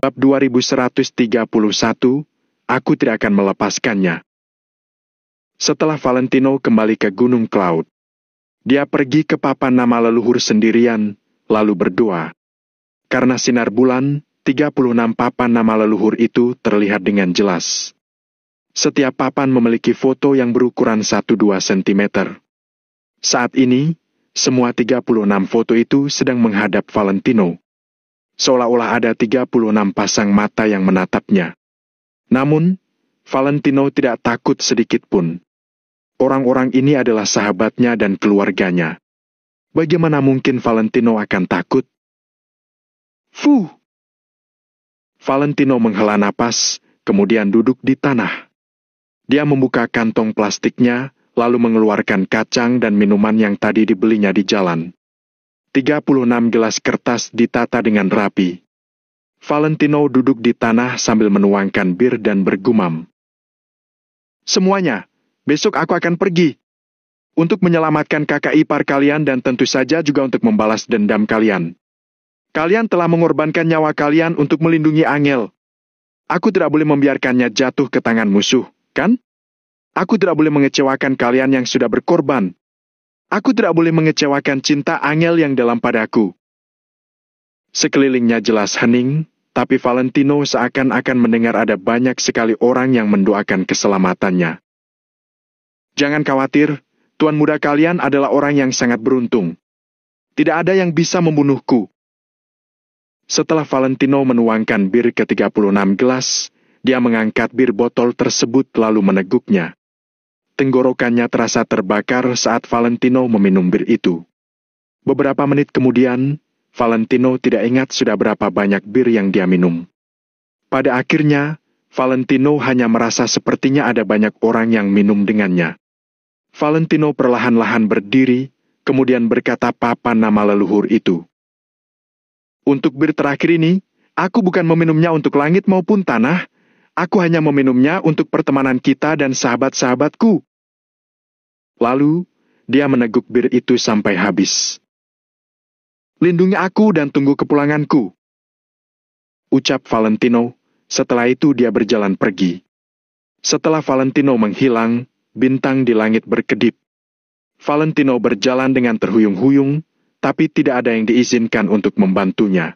Bab 2131, aku tidak akan melepaskannya. Setelah Valentino kembali ke Gunung Cloud, dia pergi ke papan nama leluhur sendirian, lalu berdoa. Karena sinar bulan, 36 papan nama leluhur itu terlihat dengan jelas. Setiap papan memiliki foto yang berukuran 1-2 cm. Saat ini, semua 36 foto itu sedang menghadap Valentino. Seolah-olah ada 36 pasang mata yang menatapnya. Namun, Valentino tidak takut sedikit pun. Orang-orang ini adalah sahabatnya dan keluarganya. Bagaimana mungkin Valentino akan takut? Fuh! Valentino menghela napas, kemudian duduk di tanah. Dia membuka kantong plastiknya, lalu mengeluarkan kacang dan minuman yang tadi dibelinya di jalan. 36 gelas kertas ditata dengan rapi. Valentino duduk di tanah sambil menuangkan bir dan bergumam. Semuanya, besok aku akan pergi. Untuk menyelamatkan kakak ipar kalian dan tentu saja juga untuk membalas dendam kalian. Kalian telah mengorbankan nyawa kalian untuk melindungi Angel. Aku tidak boleh membiarkannya jatuh ke tangan musuh, kan? Aku tidak boleh mengecewakan kalian yang sudah berkorban. Aku tidak boleh mengecewakan cinta Angel yang dalam padaku. Sekelilingnya jelas hening, tapi Valentino seakan-akan mendengar ada banyak sekali orang yang mendoakan keselamatannya. Jangan khawatir, tuan muda kalian adalah orang yang sangat beruntung. Tidak ada yang bisa membunuhku. Setelah Valentino menuangkan bir ke 36 gelas, dia mengangkat bir botol tersebut lalu meneguknya. Tenggorokannya terasa terbakar saat Valentino meminum bir itu. Beberapa menit kemudian, Valentino tidak ingat sudah berapa banyak bir yang dia minum. Pada akhirnya, Valentino hanya merasa sepertinya ada banyak orang yang minum dengannya. Valentino perlahan-lahan berdiri, kemudian berkata papan nama leluhur itu. Untuk bir terakhir ini, aku bukan meminumnya untuk langit maupun tanah, aku hanya meminumnya untuk pertemanan kita dan sahabat-sahabatku. Lalu, dia meneguk bir itu sampai habis. Lindungi aku dan tunggu kepulanganku, ucap Valentino. Setelah itu dia berjalan pergi. Setelah Valentino menghilang, bintang di langit berkedip. Valentino berjalan dengan terhuyung-huyung, tapi tidak ada yang diizinkan untuk membantunya.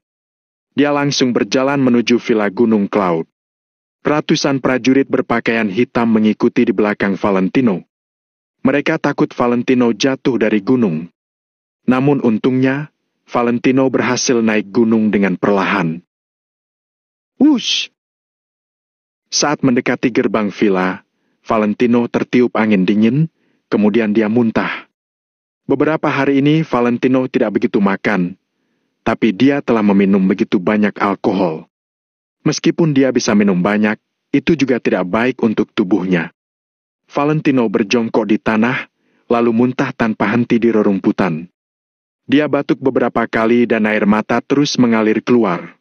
Dia langsung berjalan menuju Villa Gunung Cloud. Ratusan prajurit berpakaian hitam mengikuti di belakang Valentino. Mereka takut Valentino jatuh dari gunung. Namun untungnya, Valentino berhasil naik gunung dengan perlahan. Wush! Saat mendekati gerbang villa, Valentino tertiup angin dingin, kemudian dia muntah. Beberapa hari ini Valentino tidak begitu makan, tapi dia telah meminum begitu banyak alkohol. Meskipun dia bisa minum banyak, itu juga tidak baik untuk tubuhnya. Valentino berjongkok di tanah, lalu muntah tanpa henti di rerumputan. Dia batuk beberapa kali dan air mata terus mengalir keluar.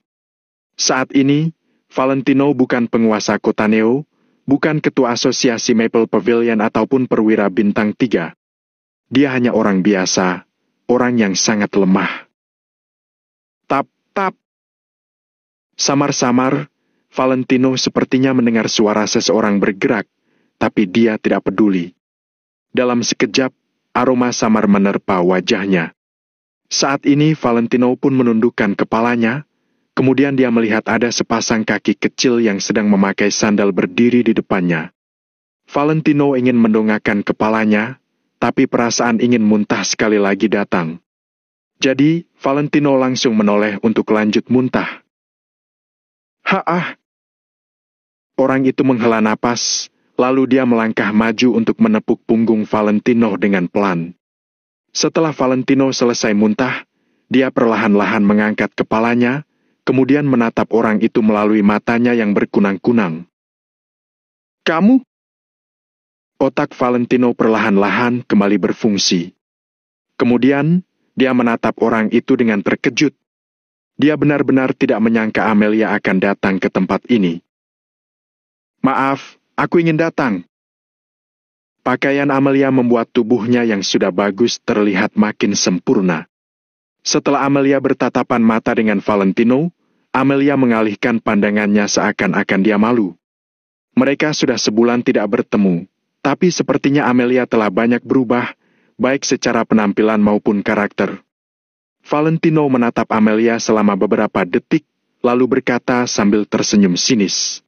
Saat ini, Valentino bukan penguasa kota Neo, bukan ketua asosiasi Maple Pavilion ataupun perwira bintang 3. Dia hanya orang biasa, orang yang sangat lemah. Tap, tap. Samar-samar, Valentino sepertinya mendengar suara seseorang bergerak, tapi dia tidak peduli. Dalam sekejap, aroma samar menerpa wajahnya. Saat ini Valentino pun menundukkan kepalanya, kemudian dia melihat ada sepasang kaki kecil yang sedang memakai sandal berdiri di depannya. Valentino ingin mendongakkan kepalanya, tapi perasaan ingin muntah sekali lagi datang. Jadi, Valentino langsung menoleh untuk lanjut muntah. Orang itu menghela napas, lalu dia melangkah maju untuk menepuk punggung Valentino dengan pelan. Setelah Valentino selesai muntah, dia perlahan-lahan mengangkat kepalanya, kemudian menatap orang itu melalui matanya yang berkunang-kunang. Kamu? Otak Valentino perlahan-lahan kembali berfungsi. Kemudian, dia menatap orang itu dengan terkejut. Dia benar-benar tidak menyangka Amelia akan datang ke tempat ini. Maaf, aku ingin datang. Pakaian Amelia membuat tubuhnya yang sudah bagus terlihat makin sempurna. Setelah Amelia bertatapan mata dengan Valentino, Amelia mengalihkan pandangannya seakan-akan dia malu. Mereka sudah sebulan tidak bertemu, tapi sepertinya Amelia telah banyak berubah, baik secara penampilan maupun karakter. Valentino menatap Amelia selama beberapa detik, lalu berkata sambil tersenyum sinis.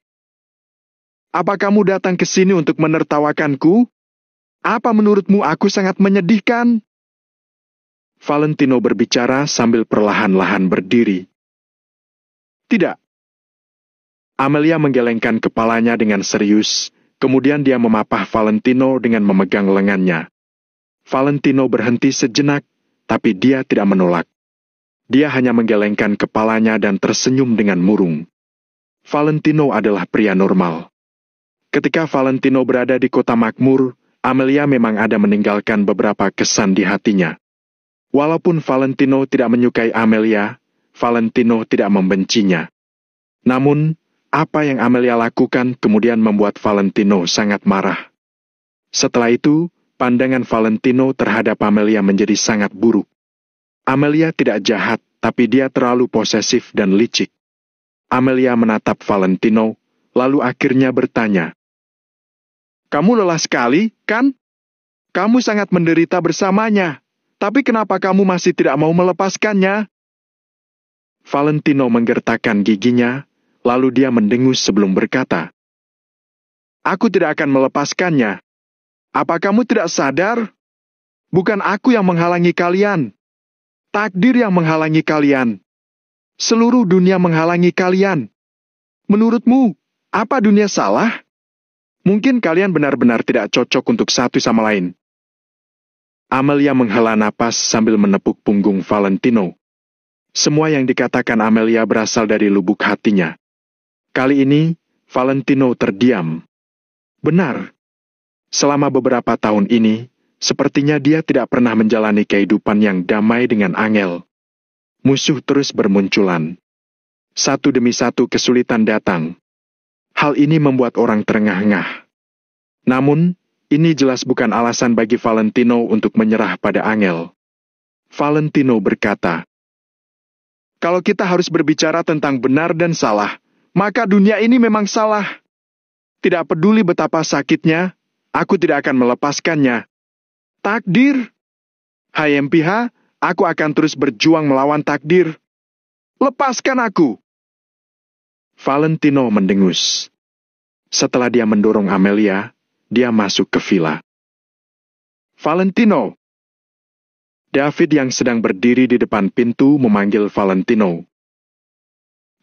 Apa kamu datang ke sini untuk menertawakanku? Apa menurutmu aku sangat menyedihkan? Valentino berbicara sambil perlahan-lahan berdiri. Tidak. Amelia menggelengkan kepalanya dengan serius, kemudian dia memapah Valentino dengan memegang lengannya. Valentino berhenti sejenak, tapi dia tidak menolak. Dia hanya menggelengkan kepalanya dan tersenyum dengan murung. Valentino adalah pria normal. Ketika Valentino berada di kota makmur, Amelia memang ada meninggalkan beberapa kesan di hatinya. Walaupun Valentino tidak menyukai Amelia, Valentino tidak membencinya. Namun, apa yang Amelia lakukan kemudian membuat Valentino sangat marah. Setelah itu, pandangan Valentino terhadap Amelia menjadi sangat buruk. Amelia tidak jahat, tapi dia terlalu posesif dan licik. Amelia menatap Valentino, lalu akhirnya bertanya, "Kamu lelah sekali, kan? Kamu sangat menderita bersamanya, tapi kenapa kamu masih tidak mau melepaskannya?" Valentino menggertakkan giginya, lalu dia mendengus sebelum berkata, "Aku tidak akan melepaskannya. Apa kamu tidak sadar? Bukan aku yang menghalangi kalian. Takdir yang menghalangi kalian. Seluruh dunia menghalangi kalian. Menurutmu, apa dunia salah? Mungkin kalian benar-benar tidak cocok untuk satu sama lain." Amelia menghela napas sambil menepuk punggung Valentino. Semua yang dikatakan Amelia berasal dari lubuk hatinya. Kali ini, Valentino terdiam. Benar. Selama beberapa tahun ini, sepertinya dia tidak pernah menjalani kehidupan yang damai dengan Angel. Musuh terus bermunculan. Satu demi satu kesulitan datang. Hal ini membuat orang terengah-engah. Namun, ini jelas bukan alasan bagi Valentino untuk menyerah pada Angel. Valentino berkata, "Kalau kita harus berbicara tentang benar dan salah, maka dunia ini memang salah. Tidak peduli betapa sakitnya, aku tidak akan melepaskannya. Takdir. Hai MPH, aku akan terus berjuang melawan takdir. Lepaskan aku." Valentino mendengus. Setelah dia mendorong Amelia, dia masuk ke villa. "Valentino." David yang sedang berdiri di depan pintu memanggil Valentino.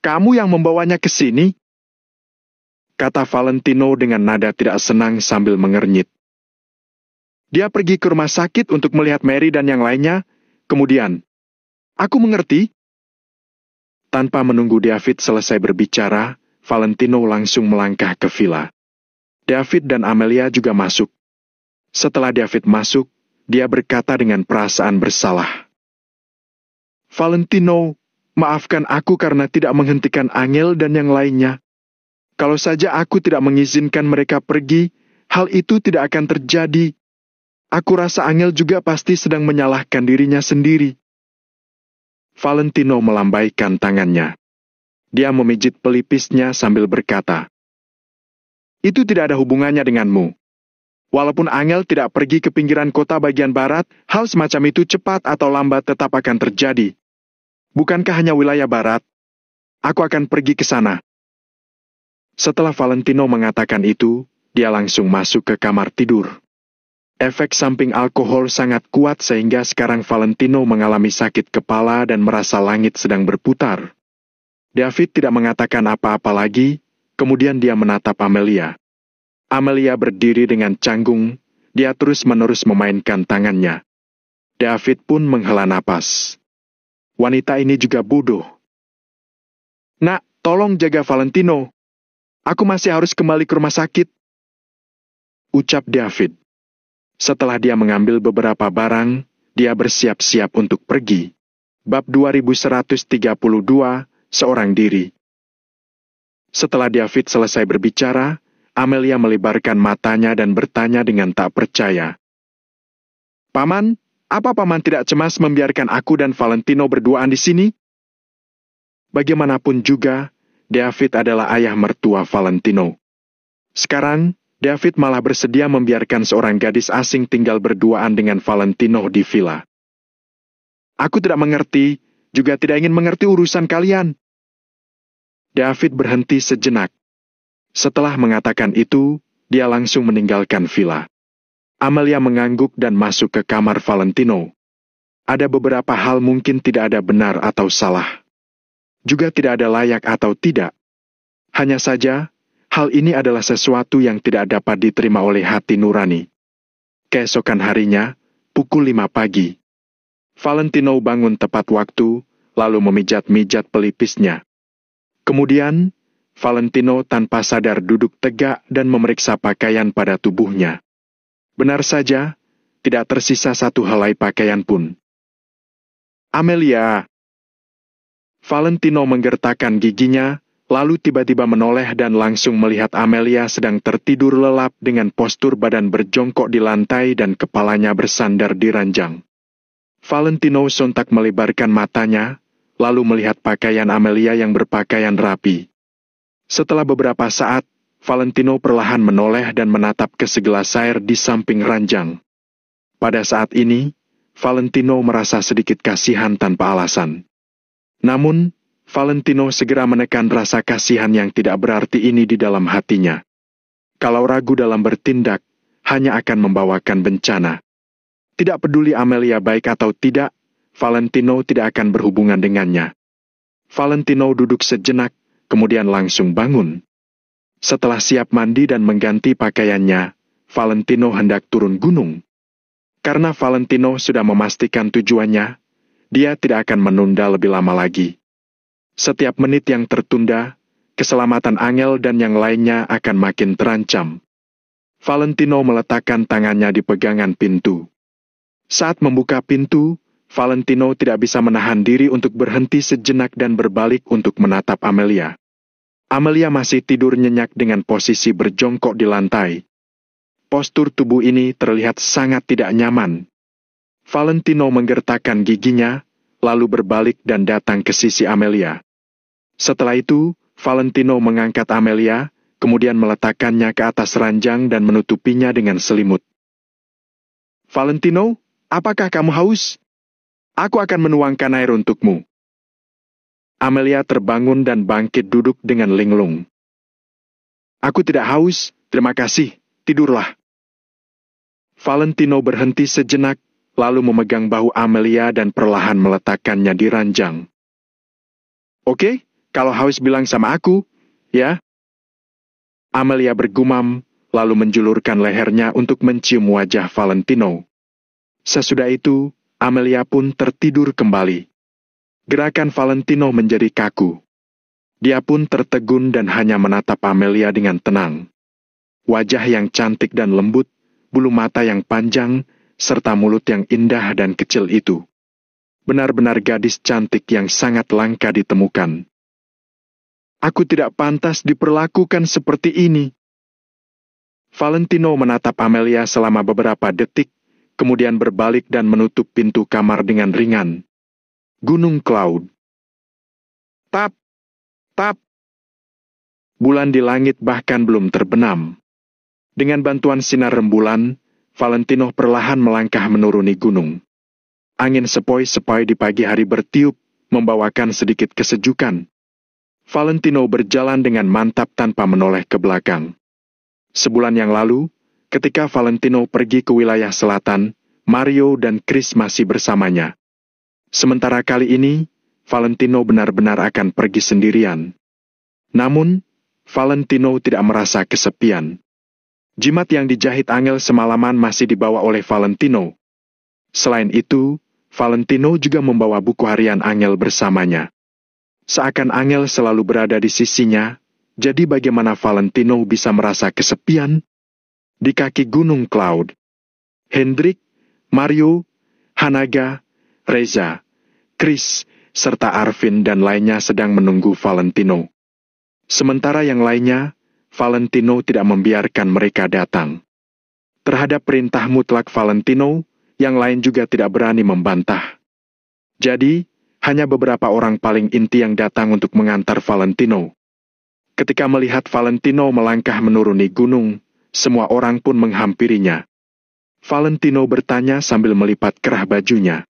"Kamu yang membawanya ke sini?" kata Valentino dengan nada tidak senang sambil mengernyit. "Dia pergi ke rumah sakit untuk melihat Mary dan yang lainnya. Kemudian, aku mengerti." Tanpa menunggu David selesai berbicara, Valentino langsung melangkah ke villa. David dan Amelia juga masuk. Setelah David masuk, dia berkata dengan perasaan bersalah. "Valentino, maafkan aku karena tidak menghentikan Angel dan yang lainnya. Kalau saja aku tidak mengizinkan mereka pergi, hal itu tidak akan terjadi. Aku rasa Angel juga pasti sedang menyalahkan dirinya sendiri." Valentino melambaikan tangannya. Dia memijit pelipisnya sambil berkata, "Itu tidak ada hubungannya denganmu. Walaupun Angel tidak pergi ke pinggiran kota bagian barat, hal semacam itu cepat atau lambat tetap akan terjadi. Bukankah hanya wilayah barat? Aku akan pergi ke sana." Setelah Valentino mengatakan itu, dia langsung masuk ke kamar tidur. Efek samping alkohol sangat kuat sehingga sekarang Valentino mengalami sakit kepala dan merasa langit sedang berputar. David tidak mengatakan apa-apa lagi, kemudian dia menatap Amelia. Amelia berdiri dengan canggung, dia terus-menerus memainkan tangannya. David pun menghela napas. Wanita ini juga bodoh. "Nak, tolong jaga Valentino. Aku masih harus kembali ke rumah sakit," ucap David. Setelah dia mengambil beberapa barang, dia bersiap-siap untuk pergi. Bab 2132, Seorang Diri. Setelah David selesai berbicara, Amelia melebarkan matanya dan bertanya dengan tak percaya. "Paman, apa Paman tidak cemas membiarkan aku dan Valentino berduaan di sini?" Bagaimanapun juga, David adalah ayah mertua Valentino. Sekarang, David malah bersedia membiarkan seorang gadis asing tinggal berduaan dengan Valentino di villa. Aku tidak mengerti, juga tidak ingin mengerti urusan kalian. David berhenti sejenak. Setelah mengatakan itu, dia langsung meninggalkan villa. Amelia mengangguk dan masuk ke kamar Valentino. Ada beberapa hal mungkin tidak ada benar atau salah. Juga tidak ada layak atau tidak. Hanya saja, hal ini adalah sesuatu yang tidak dapat diterima oleh hati nurani. Keesokan harinya, pukul 5 pagi. Valentino bangun tepat waktu, lalu memijat-mijat pelipisnya. Kemudian, Valentino tanpa sadar duduk tegak dan memeriksa pakaian pada tubuhnya. Benar saja, tidak tersisa satu helai pakaian pun. Amelia! Valentino menggertakkan giginya, lalu tiba-tiba menoleh dan langsung melihat Amelia sedang tertidur lelap dengan postur badan berjongkok di lantai dan kepalanya bersandar di ranjang. Valentino sontak melebarkan matanya, lalu melihat pakaian Amelia yang berpakaian rapi. Setelah beberapa saat, Valentino perlahan menoleh dan menatap ke segelas air di samping ranjang. Pada saat ini, Valentino merasa sedikit kasihan tanpa alasan. Namun, Valentino segera menekan rasa kasihan yang tidak berarti ini di dalam hatinya. Kalau ragu dalam bertindak, hanya akan membawakan bencana. Tidak peduli Amelia baik atau tidak, Valentino tidak akan berhubungan dengannya. Valentino duduk sejenak, kemudian langsung bangun. Setelah siap mandi dan mengganti pakaiannya, Valentino hendak turun gunung. Karena Valentino sudah memastikan tujuannya, dia tidak akan menunda lebih lama lagi. Setiap menit yang tertunda, keselamatan Angel dan yang lainnya akan makin terancam. Valentino meletakkan tangannya di pegangan pintu. Saat membuka pintu, Valentino tidak bisa menahan diri untuk berhenti sejenak dan berbalik untuk menatap Amelia. Amelia masih tidur nyenyak dengan posisi berjongkok di lantai. Postur tubuh ini terlihat sangat tidak nyaman. Valentino menggertakkan giginya, lalu berbalik dan datang ke sisi Amelia. Setelah itu, Valentino mengangkat Amelia, kemudian meletakkannya ke atas ranjang dan menutupinya dengan selimut. Valentino, apakah kamu haus? Aku akan menuangkan air untukmu. Amelia terbangun dan bangkit duduk dengan linglung. Aku tidak haus, terima kasih, tidurlah. Valentino berhenti sejenak, lalu memegang bahu Amelia dan perlahan meletakkannya di ranjang. Oke, kalau haus bilang sama aku, ya? Amelia bergumam, lalu menjulurkan lehernya untuk mencium wajah Valentino. Sesudah itu, Amelia pun tertidur kembali. Gerakan Valentino menjadi kaku. Dia pun tertegun dan hanya menatap Amelia dengan tenang. Wajah yang cantik dan lembut, bulu mata yang panjang, serta mulut yang indah dan kecil itu. Benar-benar gadis cantik yang sangat langka ditemukan. Aku tidak pantas diperlakukan seperti ini. Valentino menatap Amelia selama beberapa detik, kemudian berbalik dan menutup pintu kamar dengan ringan. Gunung Cloud. Tap, tap. Bulan di langit bahkan belum terbenam. Dengan bantuan sinar rembulan, Valentino perlahan melangkah menuruni gunung. Angin sepoi-sepoi di pagi hari bertiup, membawakan sedikit kesejukan. Valentino berjalan dengan mantap tanpa menoleh ke belakang. Sebulan yang lalu, ketika Valentino pergi ke wilayah selatan, Mario dan Chris masih bersamanya. Sementara kali ini, Valentino benar-benar akan pergi sendirian. Namun, Valentino tidak merasa kesepian. Jimat yang dijahit Angel semalaman masih dibawa oleh Valentino. Selain itu, Valentino juga membawa buku harian Angel bersamanya. Seakan Angel selalu berada di sisinya, jadi bagaimana Valentino bisa merasa kesepian? Di kaki Gunung Cloud, Hendrik, Mario, Hanaga, Reza, Chris, serta Arvin dan lainnya sedang menunggu Valentino. Sementara yang lainnya, Valentino tidak membiarkan mereka datang. Terhadap perintah mutlak Valentino, yang lain juga tidak berani membantah. Jadi, hanya beberapa orang paling inti yang datang untuk mengantar Valentino. Ketika melihat Valentino melangkah menuruni gunung, semua orang pun menghampirinya. Valentino bertanya sambil melipat kerah bajunya.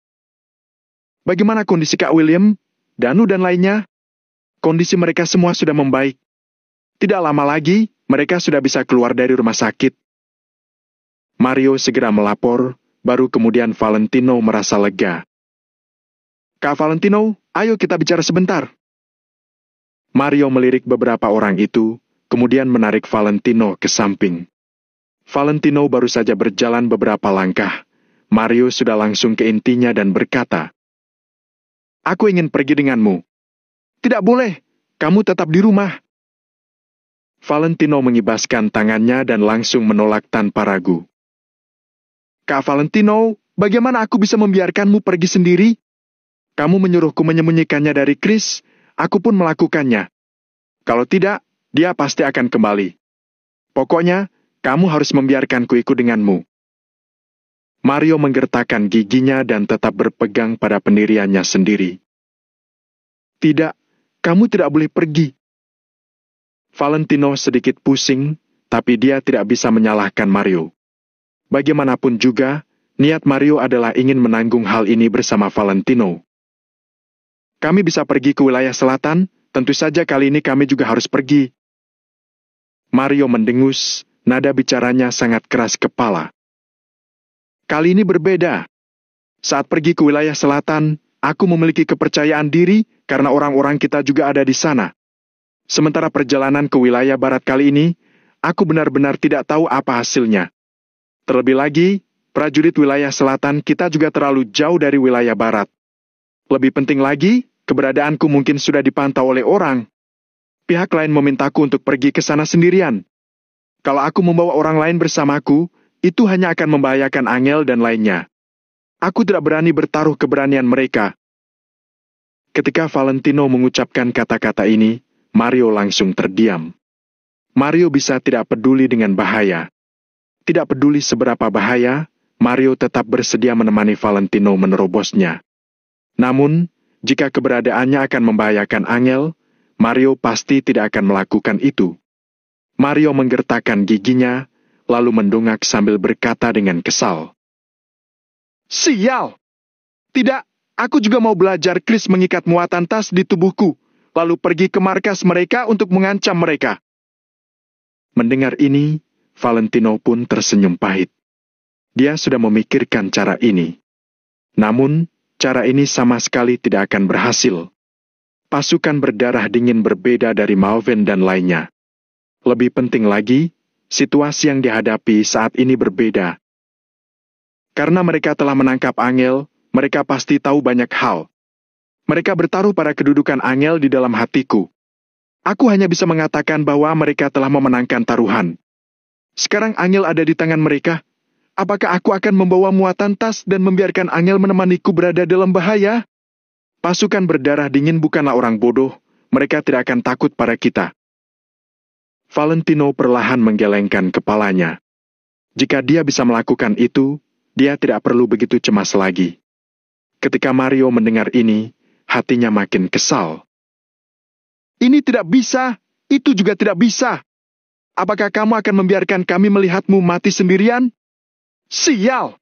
Bagaimana kondisi Kak William, Danu dan lainnya? Kondisi mereka semua sudah membaik. Tidak lama lagi, mereka sudah bisa keluar dari rumah sakit. Mario segera melapor, baru kemudian Valentino merasa lega. Kak Valentino, ayo kita bicara sebentar. Mario melirik beberapa orang itu, kemudian menarik Valentino ke samping. Valentino baru saja berjalan beberapa langkah. Mario sudah langsung ke intinya dan berkata, "Aku ingin pergi denganmu." "Tidak boleh, kamu tetap di rumah." Valentino mengibaskan tangannya dan langsung menolak tanpa ragu. "Kak Valentino, bagaimana aku bisa membiarkanmu pergi sendiri? Kamu menyuruhku menyembunyikannya dari Chris, aku pun melakukannya. Kalau tidak, dia pasti akan kembali. Pokoknya, kamu harus membiarkanku ikut denganmu." Mario menggertakkan giginya dan tetap berpegang pada pendiriannya sendiri. "Tidak, kamu tidak boleh pergi." Valentino sedikit pusing, tapi dia tidak bisa menyalahkan Mario. Bagaimanapun juga, niat Mario adalah ingin menanggung hal ini bersama Valentino. "Kami bisa pergi ke wilayah selatan, tentu saja kali ini kami juga harus pergi." Mario mendengus, nada bicaranya sangat keras kepala. "Kali ini berbeda. Saat pergi ke wilayah selatan, aku memiliki kepercayaan diri karena orang-orang kita juga ada di sana. Sementara perjalanan ke wilayah barat kali ini, aku benar-benar tidak tahu apa hasilnya. Terlebih lagi, prajurit wilayah selatan kita juga terlalu jauh dari wilayah barat. Lebih penting lagi, keberadaanku mungkin sudah dipantau oleh orang. Pihak lain memintaku untuk pergi ke sana sendirian. Kalau aku membawa orang lain bersamaku, itu hanya akan membahayakan Angel dan lainnya. Aku tidak berani bertaruh keberanian mereka." Ketika Valentino mengucapkan kata-kata ini, Mario langsung terdiam. Mario bisa tidak peduli dengan bahaya. Tidak peduli seberapa bahaya, Mario tetap bersedia menemani Valentino menerobosnya. Namun, jika keberadaannya akan membahayakan Angel, Mario pasti tidak akan melakukan itu. Mario menggertakkan giginya, lalu mendongak sambil berkata dengan kesal. "Sial! Tidak, aku juga mau belajar Chris mengikat muatan tas di tubuhku, lalu pergi ke markas mereka untuk mengancam mereka." Mendengar ini, Valentino pun tersenyum pahit. Dia sudah memikirkan cara ini. Namun, cara ini sama sekali tidak akan berhasil. Pasukan berdarah dingin berbeda dari Malven dan lainnya. Lebih penting lagi, situasi yang dihadapi saat ini berbeda. Karena mereka telah menangkap Angel, mereka pasti tahu banyak hal. Mereka bertaruh pada kedudukan Angel di dalam hatiku. Aku hanya bisa mengatakan bahwa mereka telah memenangkan taruhan. Sekarang Angel ada di tangan mereka. Apakah aku akan membawa muatan tas dan membiarkan Angel menemaniku berada dalam bahaya? Pasukan berdarah dingin bukanlah orang bodoh, mereka tidak akan takut pada kita. Valentino perlahan menggelengkan kepalanya. Jika dia bisa melakukan itu, dia tidak perlu begitu cemas lagi. Ketika Mario mendengar ini, hatinya makin kesal. "Ini tidak bisa, itu juga tidak bisa. Apakah kamu akan membiarkan kami melihatmu mati sendirian? Sial!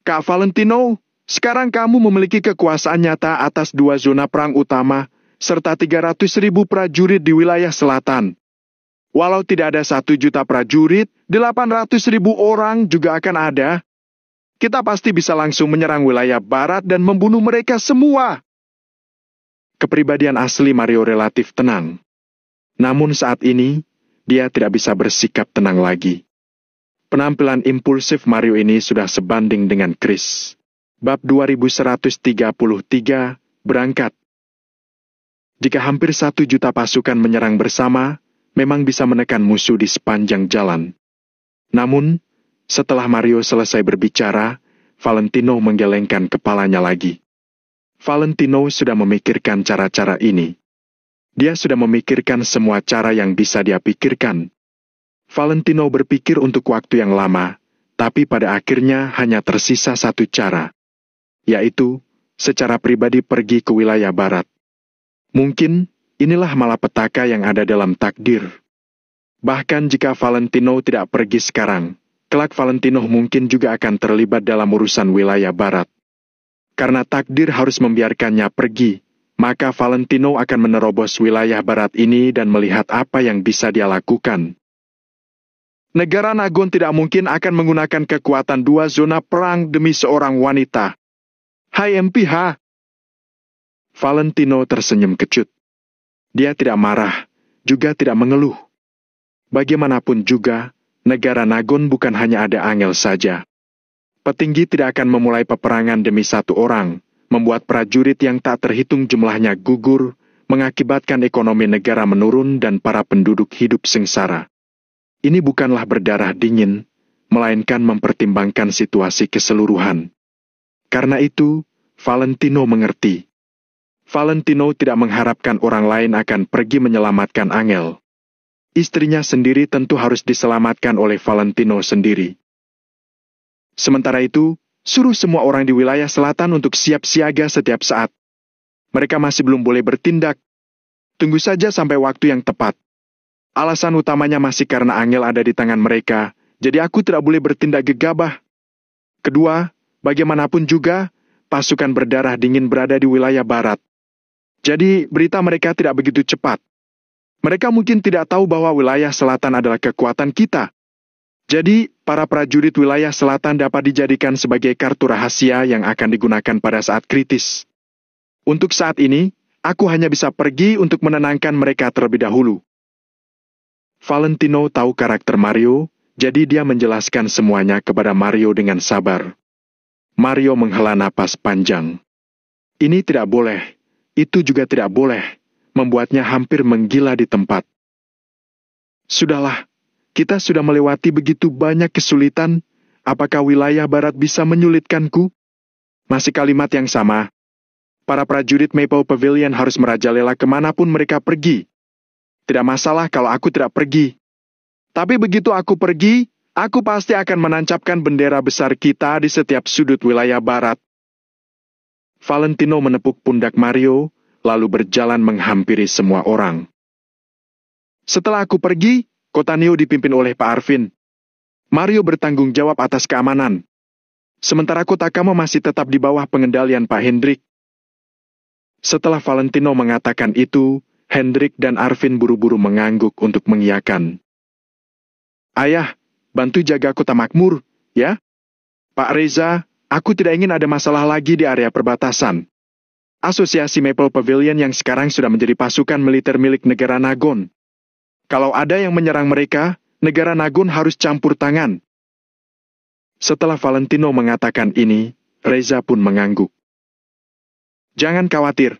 Kak Valentino, sekarang kamu memiliki kekuasaan nyata atas 2 zona perang utama, serta 300.000 prajurit di wilayah selatan. Walau tidak ada 1 juta prajurit, 800.000 orang juga akan ada. Kita pasti bisa langsung menyerang wilayah barat dan membunuh mereka semua." Kepribadian asli Mario relatif tenang. Namun saat ini, dia tidak bisa bersikap tenang lagi. Penampilan impulsif Mario ini sudah sebanding dengan Chris. Bab 2133, berangkat. Jika hampir 1 juta pasukan menyerang bersama, memang bisa menekan musuh di sepanjang jalan. Namun, setelah Mario selesai berbicara, Valentino menggelengkan kepalanya lagi. Valentino sudah memikirkan cara-cara ini. Dia sudah memikirkan semua cara yang bisa dia pikirkan. Valentino berpikir untuk waktu yang lama, tapi pada akhirnya hanya tersisa 1 cara, yaitu secara pribadi pergi ke wilayah barat. Mungkin inilah malapetaka yang ada dalam takdir. Bahkan jika Valentino tidak pergi sekarang, kelak Valentino mungkin juga akan terlibat dalam urusan wilayah barat. Karena takdir harus membiarkannya pergi, maka Valentino akan menerobos wilayah barat ini dan melihat apa yang bisa dia lakukan. Negara Nagon tidak mungkin akan menggunakan kekuatan dua zona perang demi seorang wanita. Hai MPH. Valentino tersenyum kecut. Dia tidak marah, juga tidak mengeluh. Bagaimanapun juga, negara Nagon bukan hanya ada Angel saja. Petinggi tidak akan memulai peperangan demi satu orang, membuat prajurit yang tak terhitung jumlahnya gugur, mengakibatkan ekonomi negara menurun dan para penduduk hidup sengsara. Ini bukanlah berdarah dingin, melainkan mempertimbangkan situasi keseluruhan. Karena itu, Valentino mengerti. Valentino tidak mengharapkan orang lain akan pergi menyelamatkan Angel. Istrinya sendiri tentu harus diselamatkan oleh Valentino sendiri. Sementara itu, suruh semua orang di wilayah selatan untuk siap siaga setiap saat. Mereka masih belum boleh bertindak. Tunggu saja sampai waktu yang tepat. Alasan utamanya masih karena Angel ada di tangan mereka, jadi aku tidak boleh bertindak gegabah. Kedua, bagaimanapun juga, pasukan berdarah dingin berada di wilayah barat. Jadi, berita mereka tidak begitu cepat. Mereka mungkin tidak tahu bahwa wilayah selatan adalah kekuatan kita. Jadi, para prajurit wilayah selatan dapat dijadikan sebagai kartu rahasia yang akan digunakan pada saat kritis. Untuk saat ini, aku hanya bisa pergi untuk menenangkan mereka terlebih dahulu. Valentino tahu karakter Mario, jadi dia menjelaskan semuanya kepada Mario dengan sabar. Mario menghela napas panjang. Ini tidak boleh, itu juga tidak boleh. Membuatnya hampir menggila di tempat. Sudahlah, kita sudah melewati begitu banyak kesulitan, apakah wilayah barat bisa menyulitkanku? Masih kalimat yang sama. Para prajurit Maple Pavilion harus merajalela kemanapun mereka pergi. Tidak masalah kalau aku tidak pergi. Tapi begitu aku pergi, aku pasti akan menancapkan bendera besar kita di setiap sudut wilayah barat. Valentino menepuk pundak Mario, lalu berjalan menghampiri semua orang. Setelah aku pergi, kota Neo dipimpin oleh Pak Arvin. Mario bertanggung jawab atas keamanan. Sementara kota Kamo masih tetap di bawah pengendalian Pak Hendrik. Setelah Valentino mengatakan itu, Hendrik dan Arvin buru-buru mengangguk untuk mengiyakan. Ayah, bantu jaga kota makmur, ya? Pak Reza, aku tidak ingin ada masalah lagi di area perbatasan. Asosiasi Maple Pavilion yang sekarang sudah menjadi pasukan militer milik negara Nagon. Kalau ada yang menyerang mereka, negara Nagon harus campur tangan. Setelah Valentino mengatakan ini, Reza pun mengangguk. Jangan khawatir.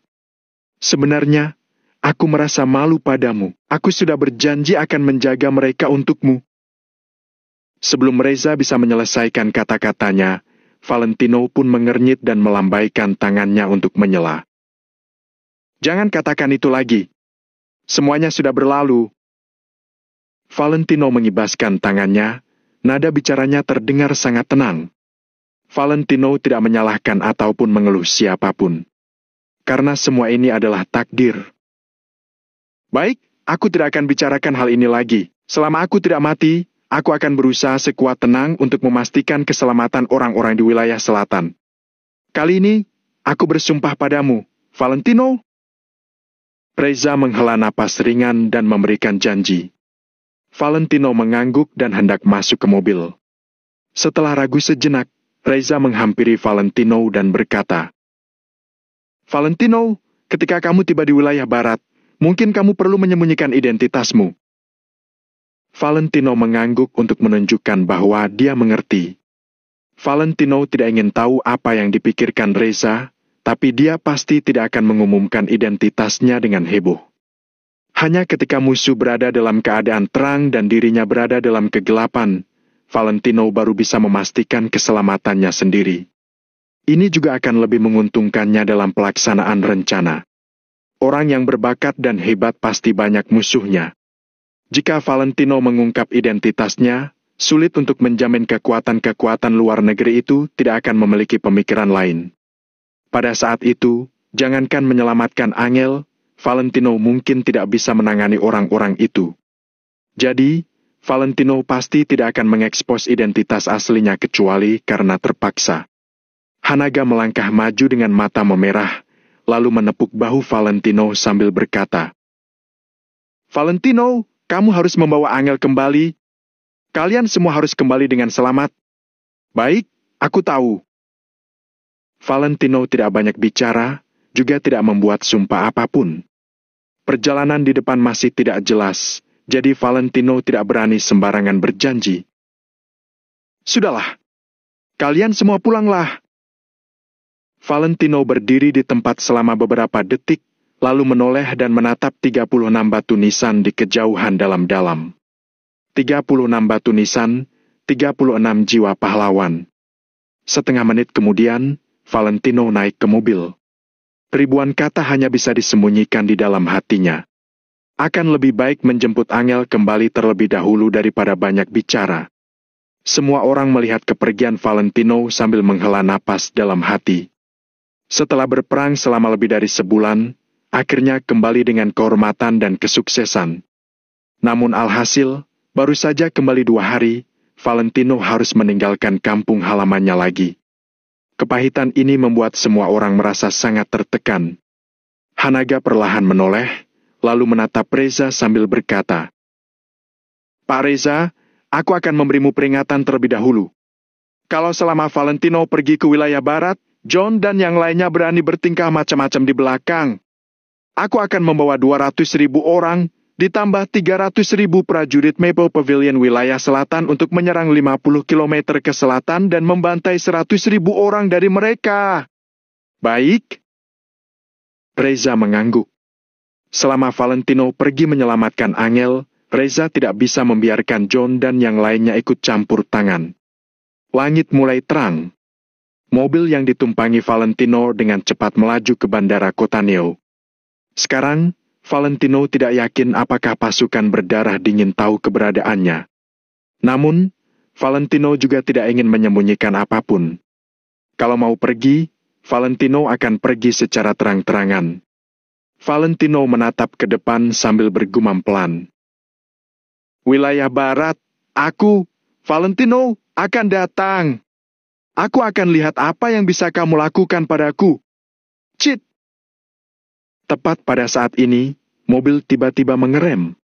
Sebenarnya, aku merasa malu padamu. Aku sudah berjanji akan menjaga mereka untukmu. Sebelum Reza bisa menyelesaikan kata-katanya, Valentino pun mengernyit dan melambaikan tangannya untuk menyela. Jangan katakan itu lagi. Semuanya sudah berlalu. Valentino mengibaskan tangannya, nada bicaranya terdengar sangat tenang. Valentino tidak menyalahkan ataupun mengeluh siapapun. Karena semua ini adalah takdir. Baik, aku tidak akan bicarakan hal ini lagi. Selama aku tidak mati, aku akan berusaha sekuat tenang untuk memastikan keselamatan orang-orang di wilayah selatan. Kali ini, aku bersumpah padamu, Valentino. Reza menghela napas ringan dan memberikan janji. Valentino mengangguk dan hendak masuk ke mobil. Setelah ragu sejenak, Reza menghampiri Valentino dan berkata, Valentino, ketika kamu tiba di wilayah barat, mungkin kamu perlu menyembunyikan identitasmu. Valentino mengangguk untuk menunjukkan bahwa dia mengerti. Valentino tidak ingin tahu apa yang dipikirkan Reza, tapi dia pasti tidak akan mengumumkan identitasnya dengan heboh. Hanya ketika musuh berada dalam keadaan terang dan dirinya berada dalam kegelapan, Valentino baru bisa memastikan keselamatannya sendiri. Ini juga akan lebih menguntungkannya dalam pelaksanaan rencana. Orang yang berbakat dan hebat pasti banyak musuhnya. Jika Valentino mengungkap identitasnya, sulit untuk menjamin kekuatan-kekuatan luar negeri itu tidak akan memiliki pemikiran lain. Pada saat itu, jangankan menyelamatkan Angel, Valentino mungkin tidak bisa menangani orang-orang itu. Jadi, Valentino pasti tidak akan mengekspos identitas aslinya kecuali karena terpaksa. Hanaga melangkah maju dengan mata memerah, lalu menepuk bahu Valentino sambil berkata, "Valentino, kamu harus membawa Angel kembali. Kalian semua harus kembali dengan selamat." "Baik, aku tahu." Valentino tidak banyak bicara, juga tidak membuat sumpah apapun. Perjalanan di depan masih tidak jelas, jadi Valentino tidak berani sembarangan berjanji. "Sudahlah, kalian semua pulanglah." Valentino berdiri di tempat selama beberapa detik, lalu menoleh dan menatap 36 batu nisan di kejauhan dalam-dalam. 36 batu nisan, 36 jiwa pahlawan. Setengah menit kemudian, Valentino naik ke mobil. Ribuan kata hanya bisa disembunyikan di dalam hatinya. Akan lebih baik menjemput Angel kembali terlebih dahulu daripada banyak bicara. Semua orang melihat kepergian Valentino sambil menghela napas dalam hati. Setelah berperang selama lebih dari sebulan, akhirnya kembali dengan kehormatan dan kesuksesan. Namun alhasil, baru saja kembali 2 hari, Valentino harus meninggalkan kampung halamannya lagi. Kepahitan ini membuat semua orang merasa sangat tertekan. Hanaga perlahan menoleh, lalu menatap Reza sambil berkata, "Pak Reza, aku akan memberimu peringatan terlebih dahulu. Kalau selama Valentino pergi ke wilayah barat, John dan yang lainnya berani bertingkah macam-macam di belakang. Aku akan membawa 200.000 orang, ditambah 300.000 prajurit Maple Pavilion wilayah selatan untuk menyerang 50 km ke selatan dan membantai 100.000 orang dari mereka." "Baik." Reza mengangguk. Selama Valentino pergi menyelamatkan Angel, Reza tidak bisa membiarkan John dan yang lainnya ikut campur tangan. Langit mulai terang. Mobil yang ditumpangi Valentino dengan cepat melaju ke bandara Cotaneo. Sekarang, Valentino tidak yakin apakah pasukan berdarah dingin tahu keberadaannya. Namun, Valentino juga tidak ingin menyembunyikan apapun. Kalau mau pergi, Valentino akan pergi secara terang-terangan. Valentino menatap ke depan sambil bergumam pelan. "Wilayah barat, aku, Valentino, akan datang. Aku akan lihat apa yang bisa kamu lakukan padaku. Cit!" Tepat pada saat ini, mobil tiba-tiba mengerem.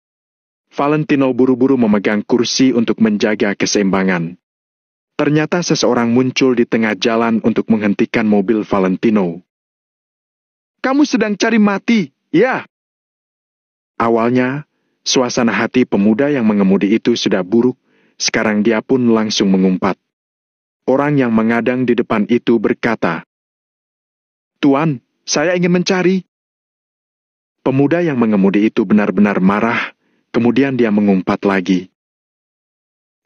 Valentino buru-buru memegang kursi untuk menjaga keseimbangan. Ternyata seseorang muncul di tengah jalan untuk menghentikan mobil Valentino. "Kamu sedang cari mati, ya?" Awalnya, suasana hati pemuda yang mengemudi itu sudah buruk, sekarang dia pun langsung mengumpat. Orang yang mengadang di depan itu berkata, "Tuan, saya ingin mencari." Pemuda yang mengemudi itu benar-benar marah, kemudian dia mengumpat lagi.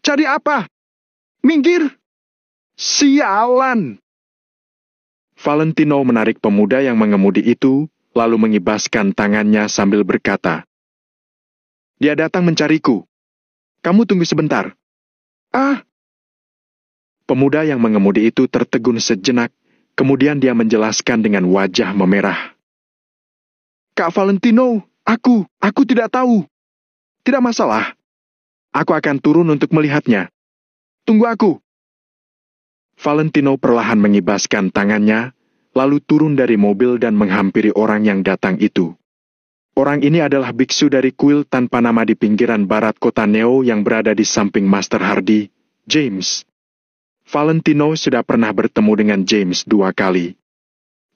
"Cari apa? Minggir! Sialan!" Valentino menarik pemuda yang mengemudi itu, lalu mengibaskan tangannya sambil berkata, "Dia datang mencariku. Kamu tunggu sebentar." "Ah!" Pemuda yang mengemudi itu tertegun sejenak, kemudian dia menjelaskan dengan wajah memerah. "Kak Valentino, aku tidak tahu." "Tidak masalah. Aku akan turun untuk melihatnya. Tunggu aku." Valentino perlahan mengibaskan tangannya, lalu turun dari mobil dan menghampiri orang yang datang itu. Orang ini adalah biksu dari kuil tanpa nama di pinggiran barat kota Neo yang berada di samping Master Hardy, James. Valentino sudah pernah bertemu dengan James 2 kali.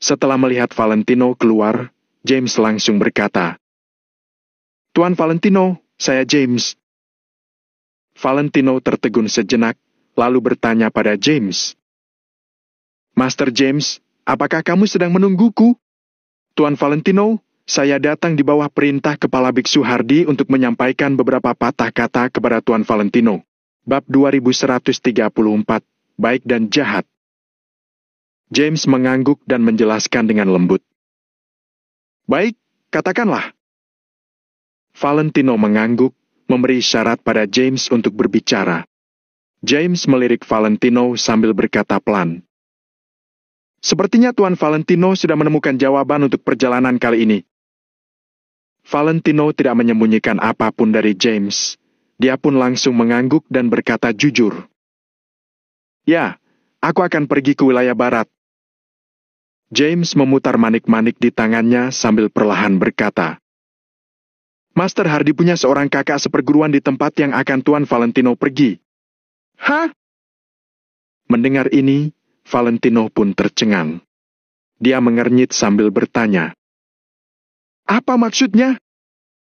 Setelah melihat Valentino keluar, James langsung berkata, "Tuan Valentino, saya James." Valentino tertegun sejenak, lalu bertanya pada James, "Master James, apakah kamu sedang menungguku?" "Tuan Valentino, saya datang di bawah perintah Kepala Biksu Hardy untuk menyampaikan beberapa patah kata kepada Tuan Valentino." Bab 2134, Baik dan Jahat. James mengangguk dan menjelaskan dengan lembut. "Baik, katakanlah." Valentino mengangguk, memberi syarat pada James untuk berbicara. James melirik Valentino sambil berkata pelan, Sepertinya Tuan Valentino sudah menemukan jawaban untuk perjalanan kali ini. Valentino tidak menyembunyikan apapun dari James. Dia pun langsung mengangguk dan berkata jujur. Ya, aku akan pergi ke wilayah barat. James memutar manik-manik di tangannya sambil perlahan berkata, Master Hardy punya seorang kakak seperguruan di tempat yang akan Tuan Valentino pergi. Hah? Mendengar ini, Valentino pun tercengang. Dia mengernyit sambil bertanya, Apa maksudnya?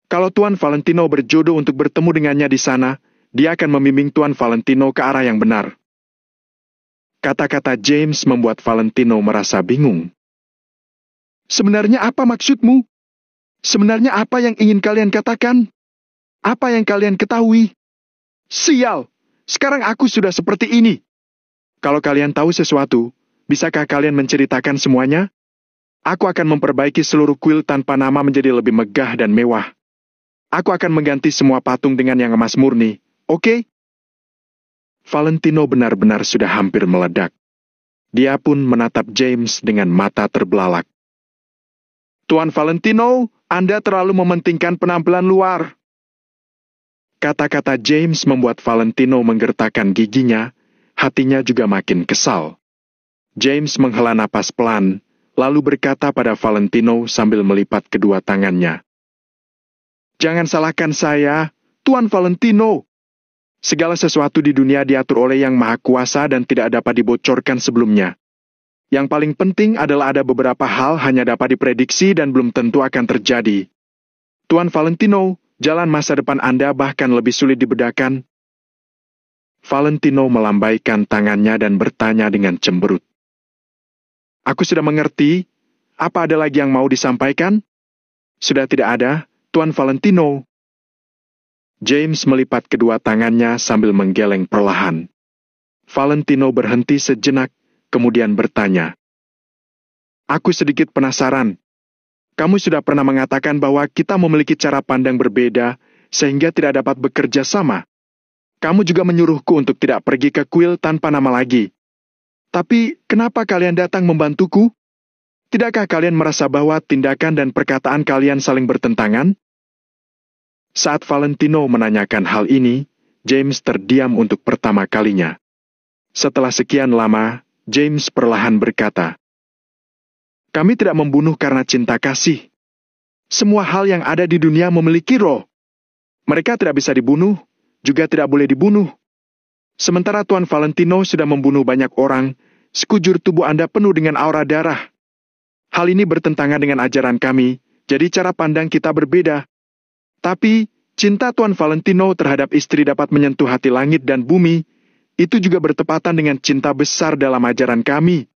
Kalau Tuan Valentino berjodoh untuk bertemu dengannya di sana, dia akan membimbing Tuan Valentino ke arah yang benar. Kata-kata James membuat Valentino merasa bingung. Sebenarnya apa maksudmu? Sebenarnya apa yang ingin kalian katakan? Apa yang kalian ketahui? Sial! Sekarang aku sudah seperti ini. Kalau kalian tahu sesuatu, bisakah kalian menceritakan semuanya? Aku akan memperbaiki seluruh kuil tanpa nama menjadi lebih megah dan mewah. Aku akan mengganti semua patung dengan yang emas murni, oke? Valentino benar-benar sudah hampir meledak. Dia pun menatap James dengan mata terbelalak. Tuan Valentino, Anda terlalu mementingkan penampilan luar. Kata-kata James membuat Valentino menggertakkan giginya, hatinya juga makin kesal. James menghela napas pelan, lalu berkata pada Valentino sambil melipat kedua tangannya. Jangan salahkan saya, Tuan Valentino. Segala sesuatu di dunia diatur oleh Yang Maha Kuasa dan tidak dapat dibocorkan sebelumnya. Yang paling penting adalah ada beberapa hal hanya dapat diprediksi dan belum tentu akan terjadi. Tuan Valentino, jalan masa depan Anda bahkan lebih sulit dibedakan. Valentino melambaikan tangannya dan bertanya dengan cemberut. Aku sudah mengerti. Apa ada lagi yang mau disampaikan? Sudah tidak ada, Tuan Valentino. James melipat kedua tangannya sambil menggeleng perlahan. Valentino berhenti sejenak, kemudian bertanya. Aku sedikit penasaran. Kamu sudah pernah mengatakan bahwa kita memiliki cara pandang berbeda, sehingga tidak dapat bekerja sama. Kamu juga menyuruhku untuk tidak pergi ke kuil tanpa nama lagi. Tapi, kenapa kalian datang membantuku? Tidakkah kalian merasa bahwa tindakan dan perkataan kalian saling bertentangan? Saat Valentino menanyakan hal ini, James terdiam untuk pertama kalinya. Setelah sekian lama, James perlahan berkata, Kami tidak membunuh karena cinta kasih. Semua hal yang ada di dunia memiliki roh. Mereka tidak bisa dibunuh, juga tidak boleh dibunuh. Sementara Tuan Valentino sudah membunuh banyak orang, sekujur tubuh Anda penuh dengan aura darah. Hal ini bertentangan dengan ajaran kami, jadi cara pandang kita berbeda. Tapi, cinta Tuan Valentino terhadap istri dapat menyentuh hati langit dan bumi, itu juga bertepatan dengan cinta besar dalam ajaran kami.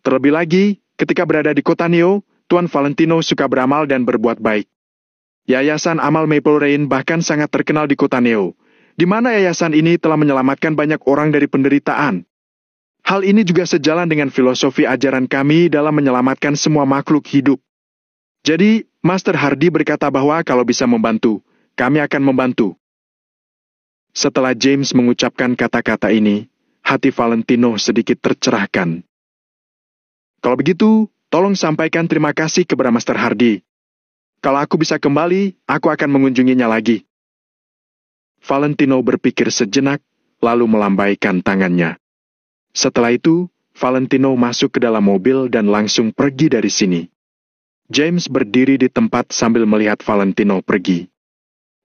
Terlebih lagi, ketika berada di kota Neo, Tuan Valentino suka beramal dan berbuat baik. Yayasan Amal Maple Rain bahkan sangat terkenal di kota Neo, di mana yayasan ini telah menyelamatkan banyak orang dari penderitaan. Hal ini juga sejalan dengan filosofi ajaran kami dalam menyelamatkan semua makhluk hidup. Jadi, Master Hardy berkata bahwa kalau bisa membantu, kami akan membantu. Setelah James mengucapkan kata-kata ini, hati Valentino sedikit tercerahkan. Kalau begitu, tolong sampaikan terima kasih kepada Master Hardy. Kalau aku bisa kembali, aku akan mengunjunginya lagi. Valentino berpikir sejenak, lalu melambaikan tangannya. Setelah itu, Valentino masuk ke dalam mobil dan langsung pergi dari sini. James berdiri di tempat sambil melihat Valentino pergi.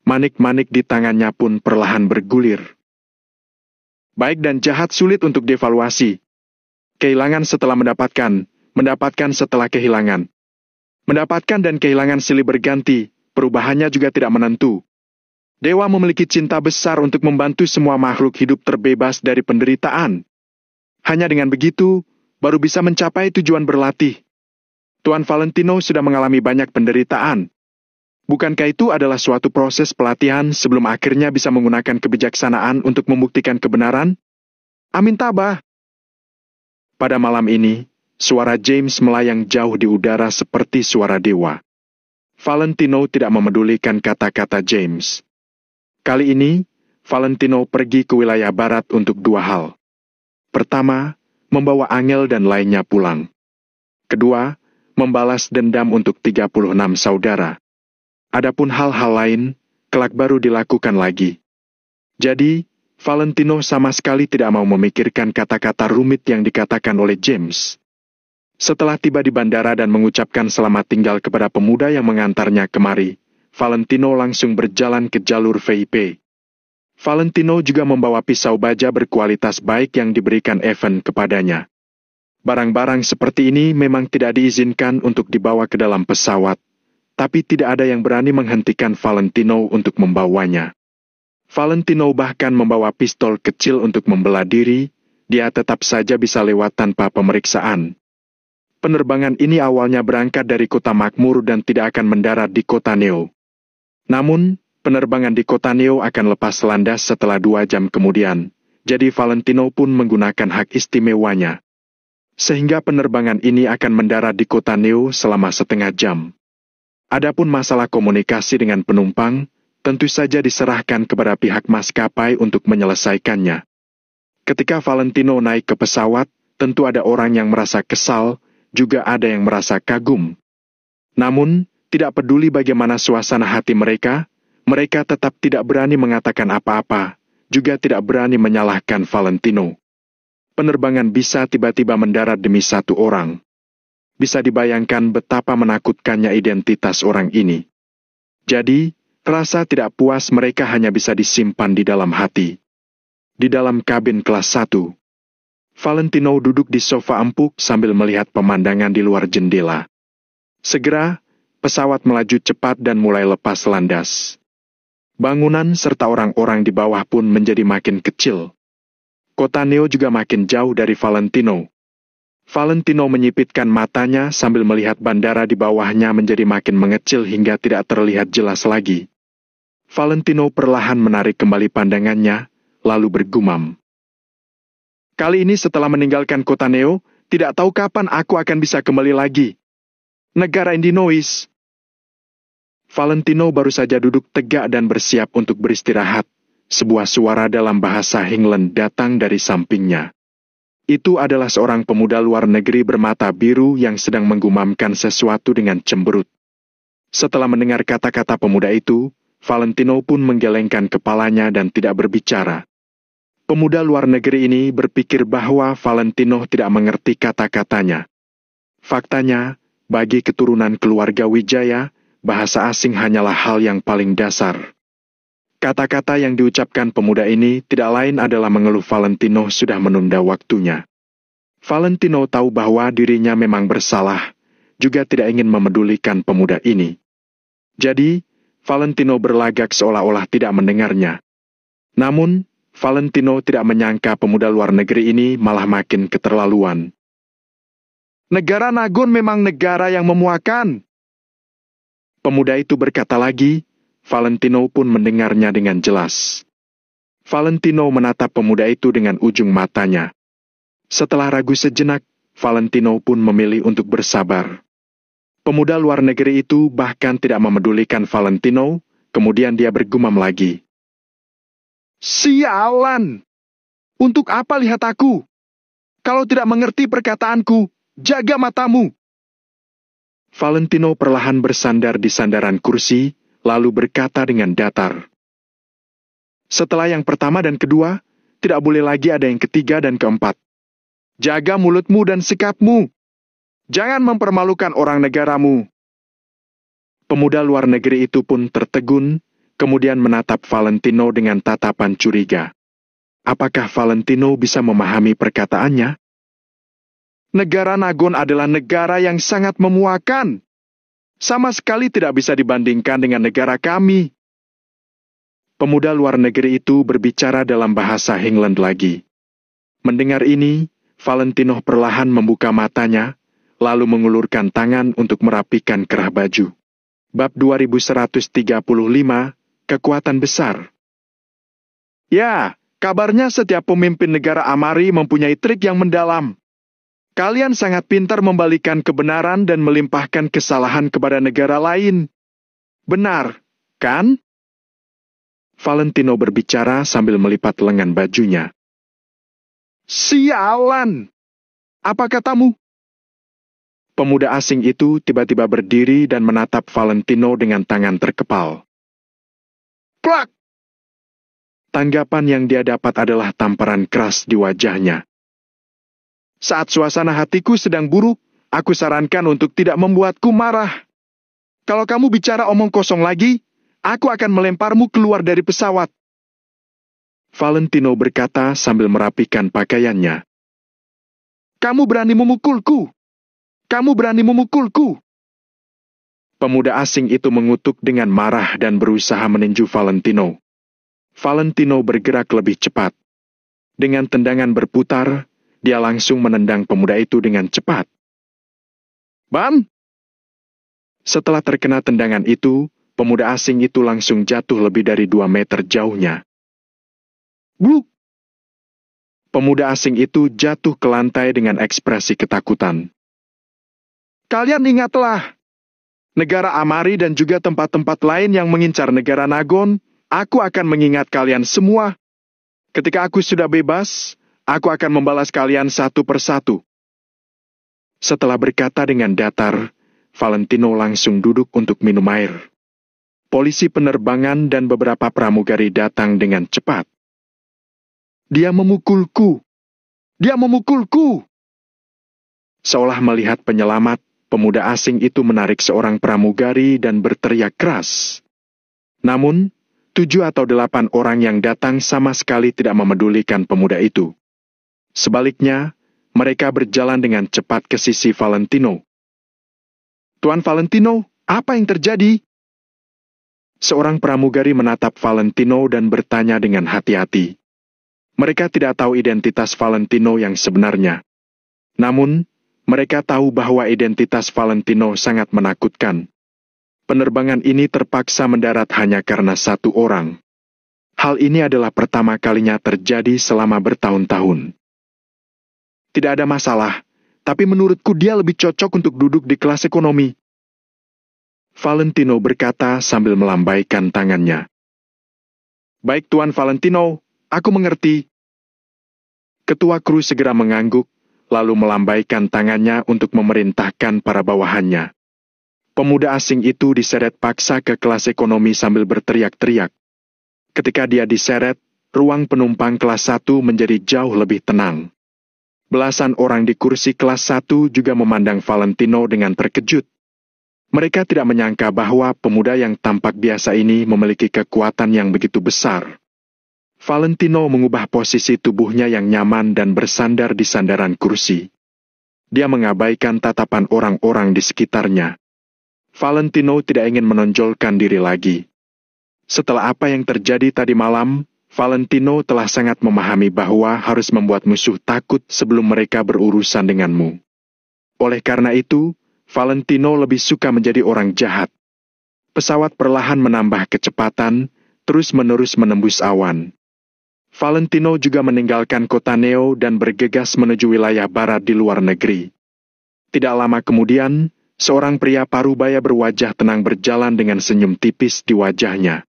Manik-manik di tangannya pun perlahan bergulir. Baik dan jahat sulit untuk dievaluasi. Kehilangan setelah mendapatkan setelah kehilangan. Mendapatkan dan kehilangan silih berganti, perubahannya juga tidak menentu. Dewa memiliki cinta besar untuk membantu semua makhluk hidup terbebas dari penderitaan. Hanya dengan begitu, baru bisa mencapai tujuan berlatih. Tuan Valentino sudah mengalami banyak penderitaan. Bukankah itu adalah suatu proses pelatihan sebelum akhirnya bisa menggunakan kebijaksanaan untuk membuktikan kebenaran? Amitabha. Pada malam ini, suara James melayang jauh di udara seperti suara dewa. Valentino tidak memedulikan kata-kata James. Kali ini, Valentino pergi ke wilayah barat untuk dua hal. Pertama, membawa Angel dan lainnya pulang. Kedua, membalas dendam untuk 36 saudara. Adapun hal-hal lain, kelak baru dilakukan lagi. Jadi, Valentino sama sekali tidak mau memikirkan kata-kata rumit yang dikatakan oleh James. Setelah tiba di bandara dan mengucapkan selamat tinggal kepada pemuda yang mengantarnya kemari, Valentino langsung berjalan ke jalur VIP. Valentino juga membawa pisau baja berkualitas baik yang diberikan Evan kepadanya. Barang-barang seperti ini memang tidak diizinkan untuk dibawa ke dalam pesawat, tapi tidak ada yang berani menghentikan Valentino untuk membawanya. Valentino bahkan membawa pistol kecil untuk membela diri, dia tetap saja bisa lewat tanpa pemeriksaan. Penerbangan ini awalnya berangkat dari kota makmur dan tidak akan mendarat di kota Neo. Namun, penerbangan di kota Neo akan lepas landas setelah 2 jam kemudian, jadi Valentino pun menggunakan hak istimewanya. Sehingga penerbangan ini akan mendarat di kota Neo selama setengah jam. Adapun masalah komunikasi dengan penumpang, tentu saja diserahkan kepada pihak maskapai untuk menyelesaikannya. Ketika Valentino naik ke pesawat, tentu ada orang yang merasa kesal, juga ada yang merasa kagum. Namun, tidak peduli bagaimana suasana hati mereka tetap tidak berani mengatakan apa-apa, juga tidak berani menyalahkan Valentino. Penerbangan bisa tiba-tiba mendarat demi 1 orang. Bisa dibayangkan betapa menakutkannya identitas orang ini. Jadi, rasa tidak puas mereka hanya bisa disimpan di dalam hati. Di dalam kabin kelas 1, Valentino duduk di sofa empuk sambil melihat pemandangan di luar jendela. Segera, pesawat melaju cepat dan mulai lepas landas. Bangunan serta orang-orang di bawah pun menjadi makin kecil. Kota Neo juga makin jauh dari Valentino. Valentino menyipitkan matanya sambil melihat bandara di bawahnya menjadi makin mengecil hingga tidak terlihat jelas lagi. Valentino perlahan menarik kembali pandangannya, lalu bergumam. Kali ini setelah meninggalkan kota Neo, tidak tahu kapan aku akan bisa kembali lagi. Negara Illinois. Valentino baru saja duduk tegak dan bersiap untuk beristirahat. Sebuah suara dalam bahasa England datang dari sampingnya. Itu adalah seorang pemuda luar negeri bermata biru yang sedang menggumamkan sesuatu dengan cemberut. Setelah mendengar kata-kata pemuda itu, Valentino pun menggelengkan kepalanya dan tidak berbicara. Pemuda luar negeri ini berpikir bahwa Valentino tidak mengerti kata-katanya. Faktanya, bagi keturunan keluarga Wijaya, bahasa asing hanyalah hal yang paling dasar. Kata-kata yang diucapkan pemuda ini tidak lain adalah mengeluh Valentino sudah menunda waktunya. Valentino tahu bahwa dirinya memang bersalah, juga tidak ingin memedulikan pemuda ini. Jadi, Valentino berlagak seolah-olah tidak mendengarnya. Namun, Valentino tidak menyangka pemuda luar negeri ini malah makin keterlaluan. Negara Nagon memang negara yang memuakan. Pemuda itu berkata lagi, Valentino pun mendengarnya dengan jelas. Valentino menatap pemuda itu dengan ujung matanya. Setelah ragu sejenak, Valentino pun memilih untuk bersabar. Pemuda luar negeri itu bahkan tidak memedulikan Valentino, kemudian dia bergumam lagi. Sialan! Untuk apa lihat aku? Kalau tidak mengerti perkataanku, jaga matamu! Valentino perlahan bersandar di sandaran kursi, lalu berkata dengan datar. Setelah yang pertama dan kedua, tidak boleh lagi ada yang ketiga dan keempat. Jaga mulutmu dan sikapmu. Jangan mempermalukan orang negaramu. Pemuda luar negeri itu pun tertegun, kemudian menatap Valentino dengan tatapan curiga. Apakah Valentino bisa memahami perkataannya? Negara Nagon adalah negara yang sangat memuakan. Sama sekali tidak bisa dibandingkan dengan negara kami. Pemuda luar negeri itu berbicara dalam bahasa England lagi. Mendengar ini, Valentino perlahan membuka matanya, lalu mengulurkan tangan untuk merapikan kerah baju. Bab 2135, Kekuatan Besar. Ya, kabarnya setiap pemimpin negara Amari mempunyai trik yang mendalam. Kalian sangat pintar membalikan kebenaran dan melimpahkan kesalahan kepada negara lain. Benar, kan? Valentino berbicara sambil melipat lengan bajunya. Sialan! Apa katamu? Pemuda asing itu tiba-tiba berdiri dan menatap Valentino dengan tangan terkepal. Plak! Tanggapan yang dia dapat adalah tamparan keras di wajahnya. Saat suasana hatiku sedang buruk, aku sarankan untuk tidak membuatku marah. Kalau kamu bicara omong kosong lagi, aku akan melemparmu keluar dari pesawat. Valentino berkata sambil merapikan pakaiannya. Kamu berani memukulku! Kamu berani memukulku! Pemuda asing itu mengutuk dengan marah dan berusaha meninju Valentino. Valentino bergerak lebih cepat. Dengan tendangan berputar, dia langsung menendang pemuda itu dengan cepat. Bam! Setelah terkena tendangan itu, pemuda asing itu langsung jatuh lebih dari 2 meter jauhnya. Bluk! Pemuda asing itu jatuh ke lantai dengan ekspresi ketakutan. Kalian ingatlah, negara Amari dan juga tempat-tempat lain yang mengincar negara Nagon, aku akan mengingat kalian semua. Ketika aku sudah bebas, aku akan membalas kalian satu persatu. Setelah berkata dengan datar, Valentino langsung duduk untuk minum air. Polisi penerbangan dan beberapa pramugari datang dengan cepat. Dia memukulku! Dia memukulku! Seolah melihat penyelamat, pemuda asing itu menarik seorang pramugari dan berteriak keras. Namun, 7 atau 8 orang yang datang sama sekali tidak memedulikan pemuda itu. Sebaliknya, mereka berjalan dengan cepat ke sisi Valentino. Tuan Valentino, apa yang terjadi? Seorang pramugari menatap Valentino dan bertanya dengan hati-hati. Mereka tidak tahu identitas Valentino yang sebenarnya. Namun, mereka tahu bahwa identitas Valentino sangat menakutkan. Penerbangan ini terpaksa mendarat hanya karena 1 orang. Hal ini adalah pertama kalinya terjadi selama bertahun-tahun. Tidak ada masalah, tapi menurutku dia lebih cocok untuk duduk di kelas ekonomi. Valentino berkata sambil melambaikan tangannya. Baik Tuan Valentino, aku mengerti. Ketua kru segera mengangguk, lalu melambaikan tangannya untuk memerintahkan para bawahannya. Pemuda asing itu diseret paksa ke kelas ekonomi sambil berteriak-teriak. Ketika dia diseret, ruang penumpang kelas 1 menjadi jauh lebih tenang. Belasan orang di kursi kelas 1 juga memandang Valentino dengan terkejut. Mereka tidak menyangka bahwa pemuda yang tampak biasa ini memiliki kekuatan yang begitu besar. Valentino mengubah posisi tubuhnya yang nyaman dan bersandar di sandaran kursi. Dia mengabaikan tatapan orang-orang di sekitarnya. Valentino tidak ingin menonjolkan diri lagi. Setelah apa yang terjadi tadi malam, Valentino telah sangat memahami bahwa harus membuat musuh takut sebelum mereka berurusan denganmu. Oleh karena itu, Valentino lebih suka menjadi orang jahat. Pesawat perlahan menambah kecepatan, terus-menerus menembus awan. Valentino juga meninggalkan kota Neo dan bergegas menuju wilayah barat di luar negeri. Tidak lama kemudian, seorang pria parubaya berwajah tenang berjalan dengan senyum tipis di wajahnya.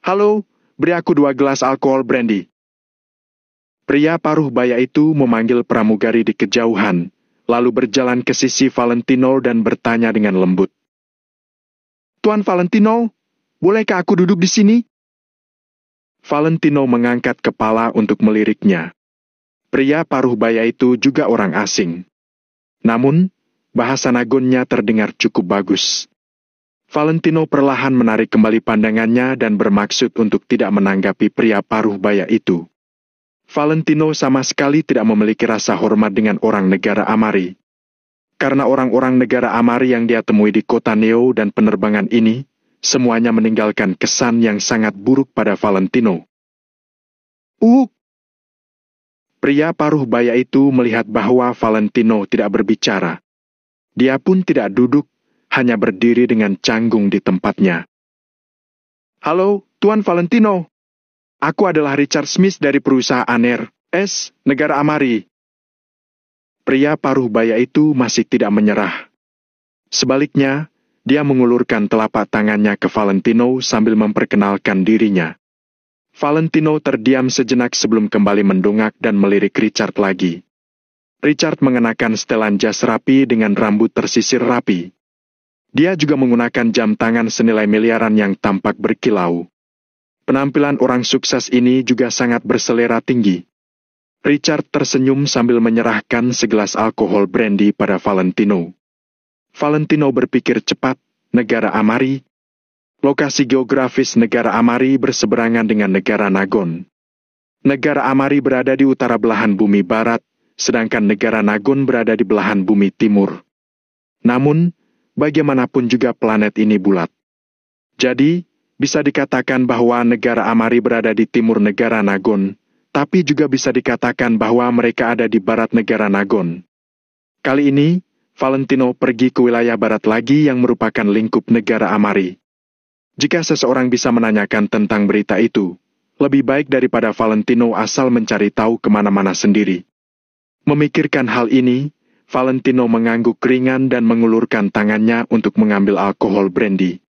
Halo, beri aku 2 gelas alkohol brandy. Pria parubaya itu memanggil pramugari di kejauhan, lalu berjalan ke sisi Valentino dan bertanya dengan lembut. Tuan Valentino, bolehkah aku duduk di sini? Valentino mengangkat kepala untuk meliriknya. Pria parubaya itu juga orang asing. Namun, bahasa Nagonnya terdengar cukup bagus. Valentino perlahan menarik kembali pandangannya dan bermaksud untuk tidak menanggapi pria parubaya itu. Valentino sama sekali tidak memiliki rasa hormat dengan orang negara Amari. Karena orang-orang negara Amari yang dia temui di kota Neo dan penerbangan ini, semuanya meninggalkan kesan yang sangat buruk pada Valentino. Pria parubaya itu melihat bahwa Valentino tidak berbicara. Dia pun tidak duduk, hanya berdiri dengan canggung di tempatnya. Halo, Tuan Valentino. Aku adalah Richard Smith dari perusahaan Air S, negara Amari. Pria parubaya itu masih tidak menyerah. Sebaliknya, dia mengulurkan telapak tangannya ke Valentino sambil memperkenalkan dirinya. Valentino terdiam sejenak sebelum kembali mendongak dan melirik Richard lagi. Richard mengenakan setelan jas rapi dengan rambut tersisir rapi. Dia juga menggunakan jam tangan senilai miliaran yang tampak berkilau. Penampilan orang sukses ini juga sangat berselera tinggi. Richard tersenyum sambil menyerahkan segelas alkohol brandy pada Valentino. Valentino berpikir cepat, negara Amari. Lokasi geografis negara Amari berseberangan dengan negara Nagon. Negara Amari berada di utara belahan bumi barat, sedangkan negara Nagon berada di belahan bumi timur. Namun, bagaimanapun juga planet ini bulat. Jadi, bisa dikatakan bahwa negara Amari berada di timur negara Nagon, tapi juga bisa dikatakan bahwa mereka ada di barat negara Nagon. Kali ini, Valentino pergi ke wilayah barat lagi yang merupakan lingkup negara Amari. Jika seseorang bisa menanyakan tentang berita itu, lebih baik daripada Valentino asal mencari tahu kemana-mana sendiri. Memikirkan hal ini, Valentino mengangguk ringan dan mengulurkan tangannya untuk mengambil alkohol brandy.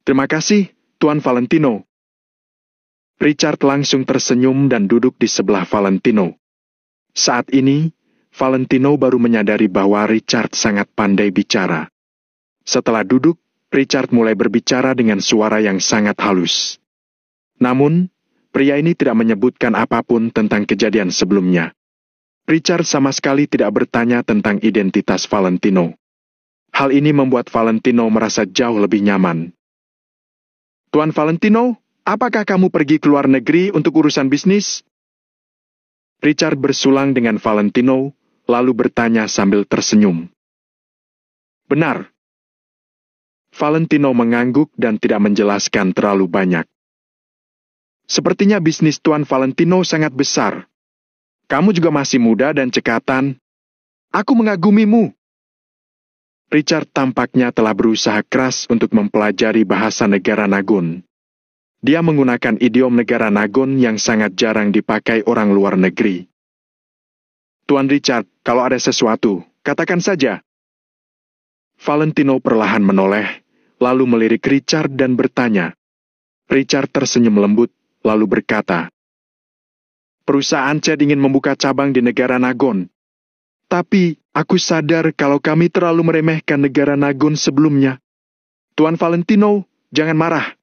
Terima kasih, Tuan Valentino. Richard langsung tersenyum dan duduk di sebelah Valentino. Saat ini, Valentino baru menyadari bahwa Richard sangat pandai bicara. Setelah duduk, Richard mulai berbicara dengan suara yang sangat halus. Namun, pria ini tidak menyebutkan apapun tentang kejadian sebelumnya. Richard sama sekali tidak bertanya tentang identitas Valentino. Hal ini membuat Valentino merasa jauh lebih nyaman. Tuan Valentino, apakah kamu pergi ke luar negeri untuk urusan bisnis? Richard bersulang dengan Valentino, lalu bertanya sambil tersenyum. Benar. Valentino mengangguk dan tidak menjelaskan terlalu banyak. Sepertinya bisnis Tuan Valentino sangat besar. Kamu juga masih muda dan cekatan. Aku mengagumimu. Richard tampaknya telah berusaha keras untuk mempelajari bahasa negara Nagon. Dia menggunakan idiom negara Nagon yang sangat jarang dipakai orang luar negeri. Tuan Richard, kalau ada sesuatu, katakan saja. Valentino perlahan menoleh, lalu melirik Richard dan bertanya. Richard tersenyum lembut, lalu berkata, perusahaan Chad ingin membuka cabang di negara Nagon. Tapi, aku sadar kalau kami terlalu meremehkan negara Nagon sebelumnya. Tuan Valentino, jangan marah.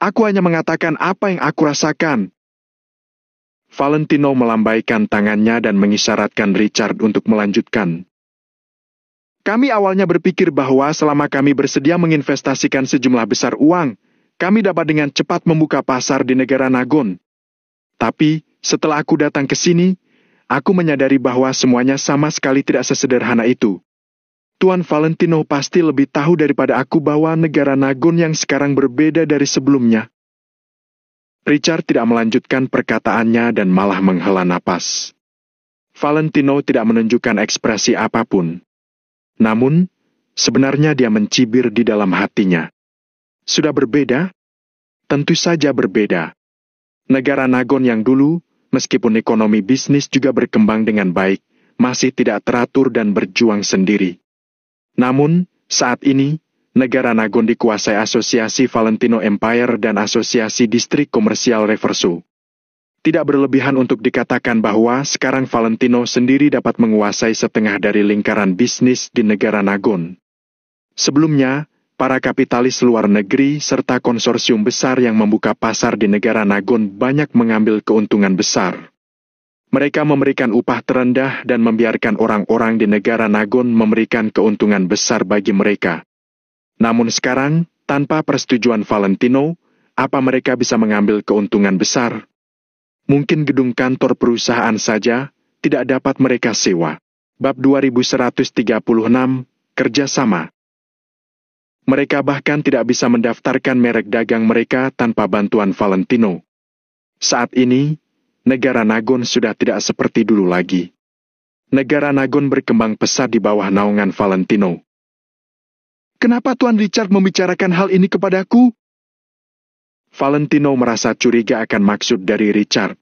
Aku hanya mengatakan apa yang aku rasakan. Valentino melambaikan tangannya dan mengisyaratkan Richard untuk melanjutkan. Kami awalnya berpikir bahwa selama kami bersedia menginvestasikan sejumlah besar uang, kami dapat dengan cepat membuka pasar di negara Nagon. Tapi, setelah aku datang ke sini, aku menyadari bahwa semuanya sama sekali tidak sesederhana itu. Tuan Valentino pasti lebih tahu daripada aku bahwa negara Nagon yang sekarang berbeda dari sebelumnya. Richard tidak melanjutkan perkataannya dan malah menghela napas. Valentino tidak menunjukkan ekspresi apapun. Namun, sebenarnya dia mencibir di dalam hatinya. Sudah berbeda? Tentu saja berbeda. Negara Nagon yang dulu, meskipun ekonomi bisnis juga berkembang dengan baik, masih tidak teratur dan berjuang sendiri. Namun, saat ini, negara Nagon dikuasai Asosiasi Valentino Empire dan Asosiasi Distrik Komersial Reverso. Tidak berlebihan untuk dikatakan bahwa sekarang Valentino sendiri dapat menguasai setengah dari lingkaran bisnis di negara Nagon. Sebelumnya, para kapitalis luar negeri serta konsorsium besar yang membuka pasar di negara Nagon banyak mengambil keuntungan besar. Mereka memberikan upah terendah dan membiarkan orang-orang di negara Nagon memberikan keuntungan besar bagi mereka. Namun sekarang, tanpa persetujuan Valentino, apa mereka bisa mengambil keuntungan besar? Mungkin gedung kantor perusahaan saja tidak dapat mereka sewa. Bab 2136, Kerjasama. Mereka bahkan tidak bisa mendaftarkan merek dagang mereka tanpa bantuan Valentino. Saat ini, negara Nagon sudah tidak seperti dulu lagi. Negara Nagon berkembang pesat di bawah naungan Valentino. Kenapa Tuan Richard membicarakan hal ini kepadaku? Valentino merasa curiga akan maksud dari Richard.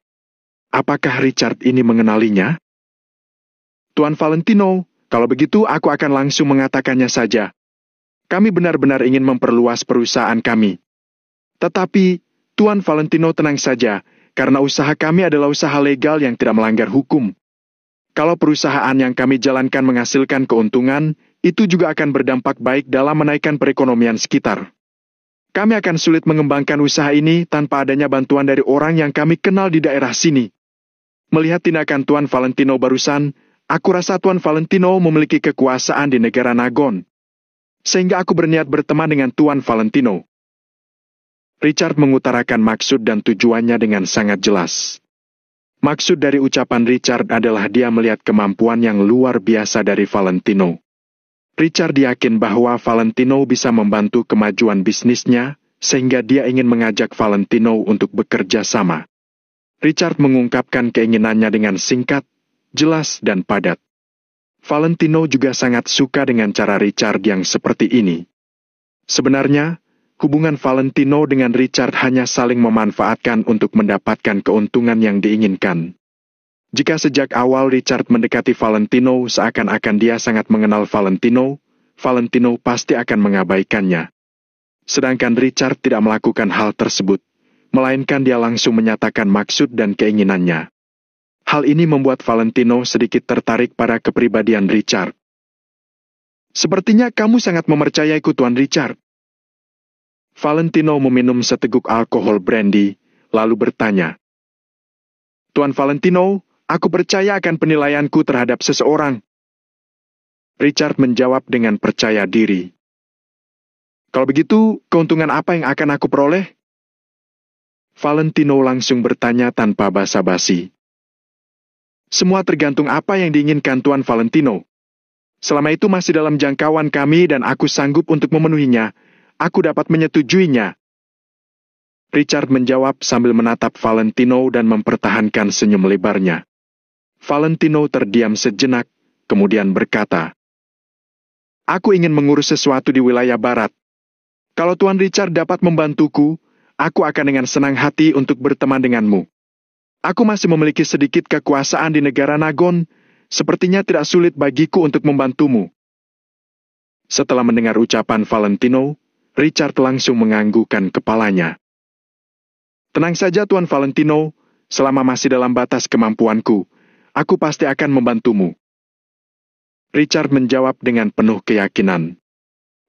Apakah Richard ini mengenalinya? Tuan Valentino, kalau begitu aku akan langsung mengatakannya saja. Kami benar-benar ingin memperluas perusahaan kami. Tetapi, Tuan Valentino tenang saja, karena usaha kami adalah usaha legal yang tidak melanggar hukum. Kalau perusahaan yang kami jalankan menghasilkan keuntungan, itu juga akan berdampak baik dalam menaikkan perekonomian sekitar. Kami akan sulit mengembangkan usaha ini tanpa adanya bantuan dari orang yang kami kenal di daerah sini. Melihat tindakan Tuan Valentino barusan, aku rasa Tuan Valentino memiliki kekuasaan di negara Nagon. Sehingga aku berniat berteman dengan Tuan Valentino. Richard mengutarakan maksud dan tujuannya dengan sangat jelas. Maksud dari ucapan Richard adalah dia melihat kemampuan yang luar biasa dari Valentino. Richard yakin bahwa Valentino bisa membantu kemajuan bisnisnya, sehingga dia ingin mengajak Valentino untuk bekerja sama. Richard mengungkapkan keinginannya dengan singkat, jelas dan padat. Valentino juga sangat suka dengan cara Richard yang seperti ini. Sebenarnya, hubungan Valentino dengan Richard hanya saling memanfaatkan untuk mendapatkan keuntungan yang diinginkan. Jika sejak awal Richard mendekati Valentino seakan-akan dia sangat mengenal Valentino, Valentino pasti akan mengabaikannya. Sedangkan Richard tidak melakukan hal tersebut, melainkan dia langsung menyatakan maksud dan keinginannya. Hal ini membuat Valentino sedikit tertarik pada kepribadian Richard. Sepertinya kamu sangat mempercayaiku, Tuan Richard. Valentino meminum seteguk alkohol brandy, lalu bertanya. Tuan Valentino, aku percaya akan penilaianku terhadap seseorang. Richard menjawab dengan percaya diri. Kalau begitu, keuntungan apa yang akan aku peroleh? Valentino langsung bertanya tanpa basa-basi. Semua tergantung apa yang diinginkan Tuan Valentino. Selama itu masih dalam jangkauan kami dan aku sanggup untuk memenuhinya, aku dapat menyetujuinya. Richard menjawab sambil menatap Valentino dan mempertahankan senyum lebarnya. Valentino terdiam sejenak, kemudian berkata, Aku ingin mengurus sesuatu di wilayah barat. Kalau Tuan Richard dapat membantuku, aku akan dengan senang hati untuk berteman denganmu. Aku masih memiliki sedikit kekuasaan di negara Nagon, sepertinya tidak sulit bagiku untuk membantumu. Setelah mendengar ucapan Valentino, Richard langsung menganggukkan kepalanya. Tenang saja Tuan Valentino, selama masih dalam batas kemampuanku, aku pasti akan membantumu. Richard menjawab dengan penuh keyakinan.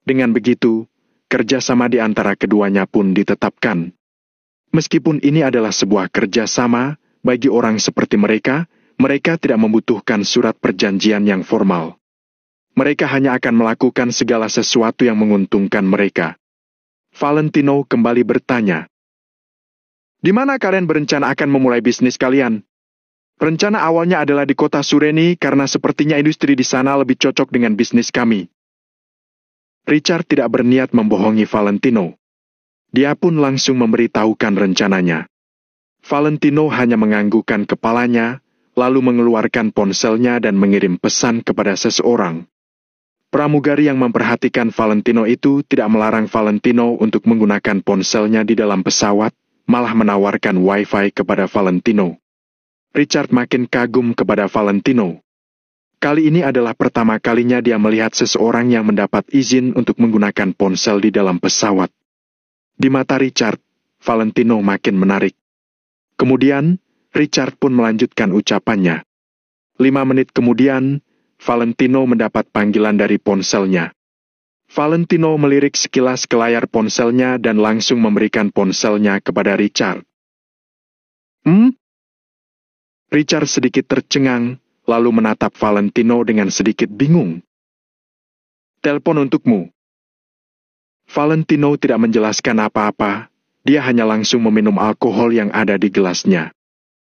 Dengan begitu, kerjasama di antara keduanya pun ditetapkan. Meskipun ini adalah sebuah kerjasama, bagi orang seperti mereka, mereka tidak membutuhkan surat perjanjian yang formal. Mereka hanya akan melakukan segala sesuatu yang menguntungkan mereka. Valentino kembali bertanya, Di mana kalian berencana akan memulai bisnis kalian? Rencana awalnya adalah di kota Sureni karena sepertinya industri di sana lebih cocok dengan bisnis kami. Richard tidak berniat membohongi Valentino. Dia pun langsung memberitahukan rencananya. Valentino hanya menganggukkan kepalanya, lalu mengeluarkan ponselnya dan mengirim pesan kepada seseorang. Pramugari yang memperhatikan Valentino itu tidak melarang Valentino untuk menggunakan ponselnya di dalam pesawat, malah menawarkan Wi-Fi kepada Valentino. Richard makin kagum kepada Valentino. Kali ini adalah pertama kalinya dia melihat seseorang yang mendapat izin untuk menggunakan ponsel di dalam pesawat. Di mata Richard, Valentino makin menarik. Kemudian, Richard pun melanjutkan ucapannya. 5 menit kemudian, Valentino mendapat panggilan dari ponselnya. Valentino melirik sekilas ke layar ponselnya dan langsung memberikan ponselnya kepada Richard. Richard sedikit tercengang, lalu menatap Valentino dengan sedikit bingung. Telepon untukmu. Valentino tidak menjelaskan apa-apa, dia hanya langsung meminum alkohol yang ada di gelasnya.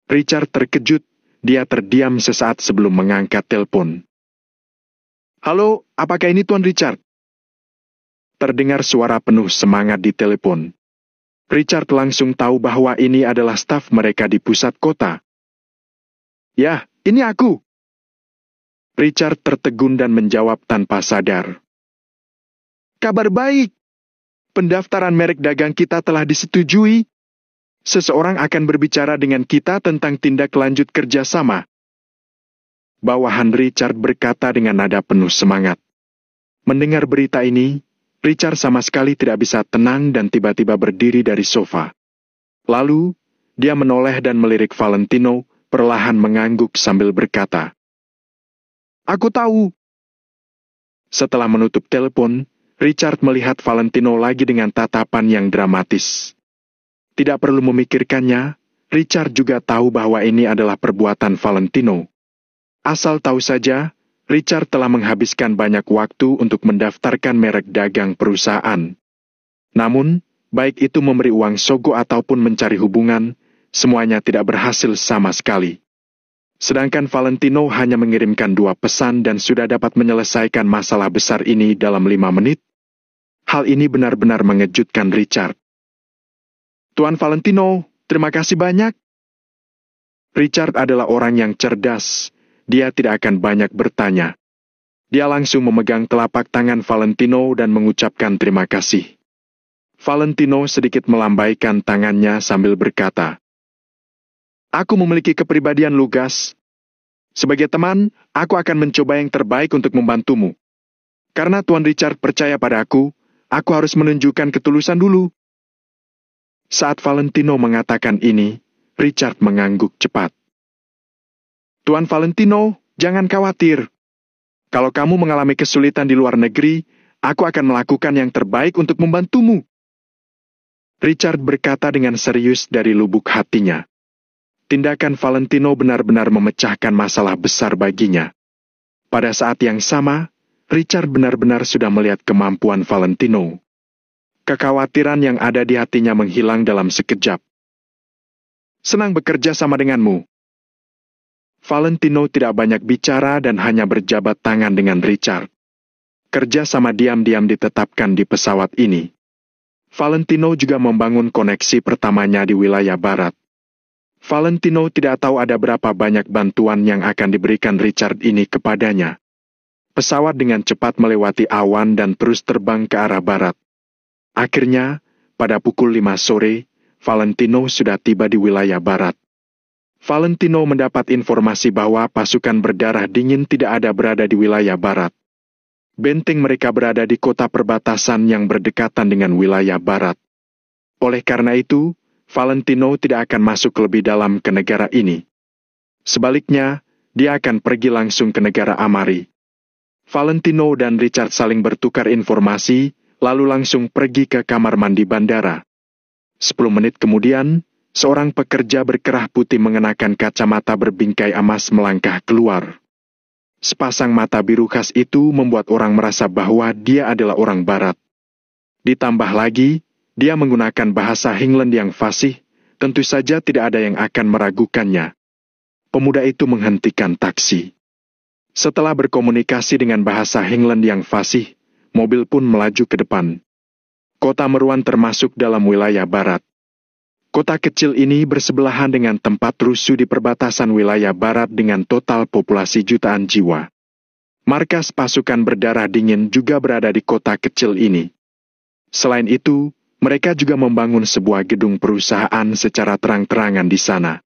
Richard terkejut, dia terdiam sesaat sebelum mengangkat telepon. Halo, apakah ini Tuan Richard? Terdengar suara penuh semangat di telepon. Richard langsung tahu bahwa ini adalah staf mereka di pusat kota. Ya, ini aku. Richard tertegun dan menjawab tanpa sadar. Kabar baik. Pendaftaran merek dagang kita telah disetujui. Seseorang akan berbicara dengan kita tentang tindak lanjut kerjasama. Bawahan Richard berkata dengan nada penuh semangat. Mendengar berita ini, Richard sama sekali tidak bisa tenang dan tiba-tiba berdiri dari sofa. Lalu, dia menoleh dan melirik Valentino, perlahan mengangguk sambil berkata, Aku tahu. Setelah menutup telepon, Richard melihat Valentino lagi dengan tatapan yang dramatis. Tidak perlu memikirkannya, Richard juga tahu bahwa ini adalah perbuatan Valentino. Asal tahu saja, Richard telah menghabiskan banyak waktu untuk mendaftarkan merek dagang perusahaan. Namun, baik itu memberi uang sogo ataupun mencari hubungan, semuanya tidak berhasil sama sekali. Sedangkan Valentino hanya mengirimkan 2 pesan dan sudah dapat menyelesaikan masalah besar ini dalam 5 menit. Hal ini benar-benar mengejutkan Richard. Tuan Valentino, terima kasih banyak. Richard adalah orang yang cerdas. Dia tidak akan banyak bertanya. Dia langsung memegang telapak tangan Valentino dan mengucapkan terima kasih. Valentino sedikit melambaikan tangannya sambil berkata, "Aku memiliki kepribadian lugas. Sebagai teman, aku akan mencoba yang terbaik untuk membantumu. Karena Tuan Richard percaya pada aku harus menunjukkan ketulusan dulu." Saat Valentino mengatakan ini, Richard mengangguk cepat. "Tuan Valentino, jangan khawatir. Kalau kamu mengalami kesulitan di luar negeri, aku akan melakukan yang terbaik untuk membantumu." Richard berkata dengan serius dari lubuk hatinya. Tindakan Valentino benar-benar memecahkan masalah besar baginya. Pada saat yang sama, Richard benar-benar sudah melihat kemampuan Valentino. Kekhawatiran yang ada di hatinya menghilang dalam sekejap. "Senang bekerja sama denganmu." Valentino tidak banyak bicara dan hanya berjabat tangan dengan Richard. Kerja sama diam-diam ditetapkan di pesawat ini. Valentino juga membangun koneksi pertamanya di wilayah barat. Valentino tidak tahu ada berapa banyak bantuan yang akan diberikan Richard ini kepadanya. Pesawat dengan cepat melewati awan dan terus terbang ke arah barat. Akhirnya, pada pukul 5 sore, Valentino sudah tiba di wilayah barat. Valentino mendapat informasi bahwa pasukan berdarah dingin tidak ada berada di wilayah barat. Benteng mereka berada di kota perbatasan yang berdekatan dengan wilayah barat. Oleh karena itu, Valentino tidak akan masuk lebih dalam ke negara ini. Sebaliknya, dia akan pergi langsung ke negara Amari. Valentino dan Richard saling bertukar informasi, lalu langsung pergi ke kamar mandi bandara. 10 menit kemudian, seorang pekerja berkerah putih mengenakan kacamata berbingkai emas melangkah keluar. Sepasang mata biru khas itu membuat orang merasa bahwa dia adalah orang barat. Ditambah lagi, dia menggunakan bahasa England yang fasih, tentu saja tidak ada yang akan meragukannya. Pemuda itu menghentikan taksi. Setelah berkomunikasi dengan bahasa England yang fasih, mobil pun melaju ke depan. Kota Meruan termasuk dalam wilayah barat. Kota kecil ini bersebelahan dengan tempat rusuh di perbatasan wilayah barat dengan total populasi jutaan jiwa. Markas pasukan berdarah dingin juga berada di kota kecil ini. Selain itu, mereka juga membangun sebuah gedung perusahaan secara terang-terangan di sana.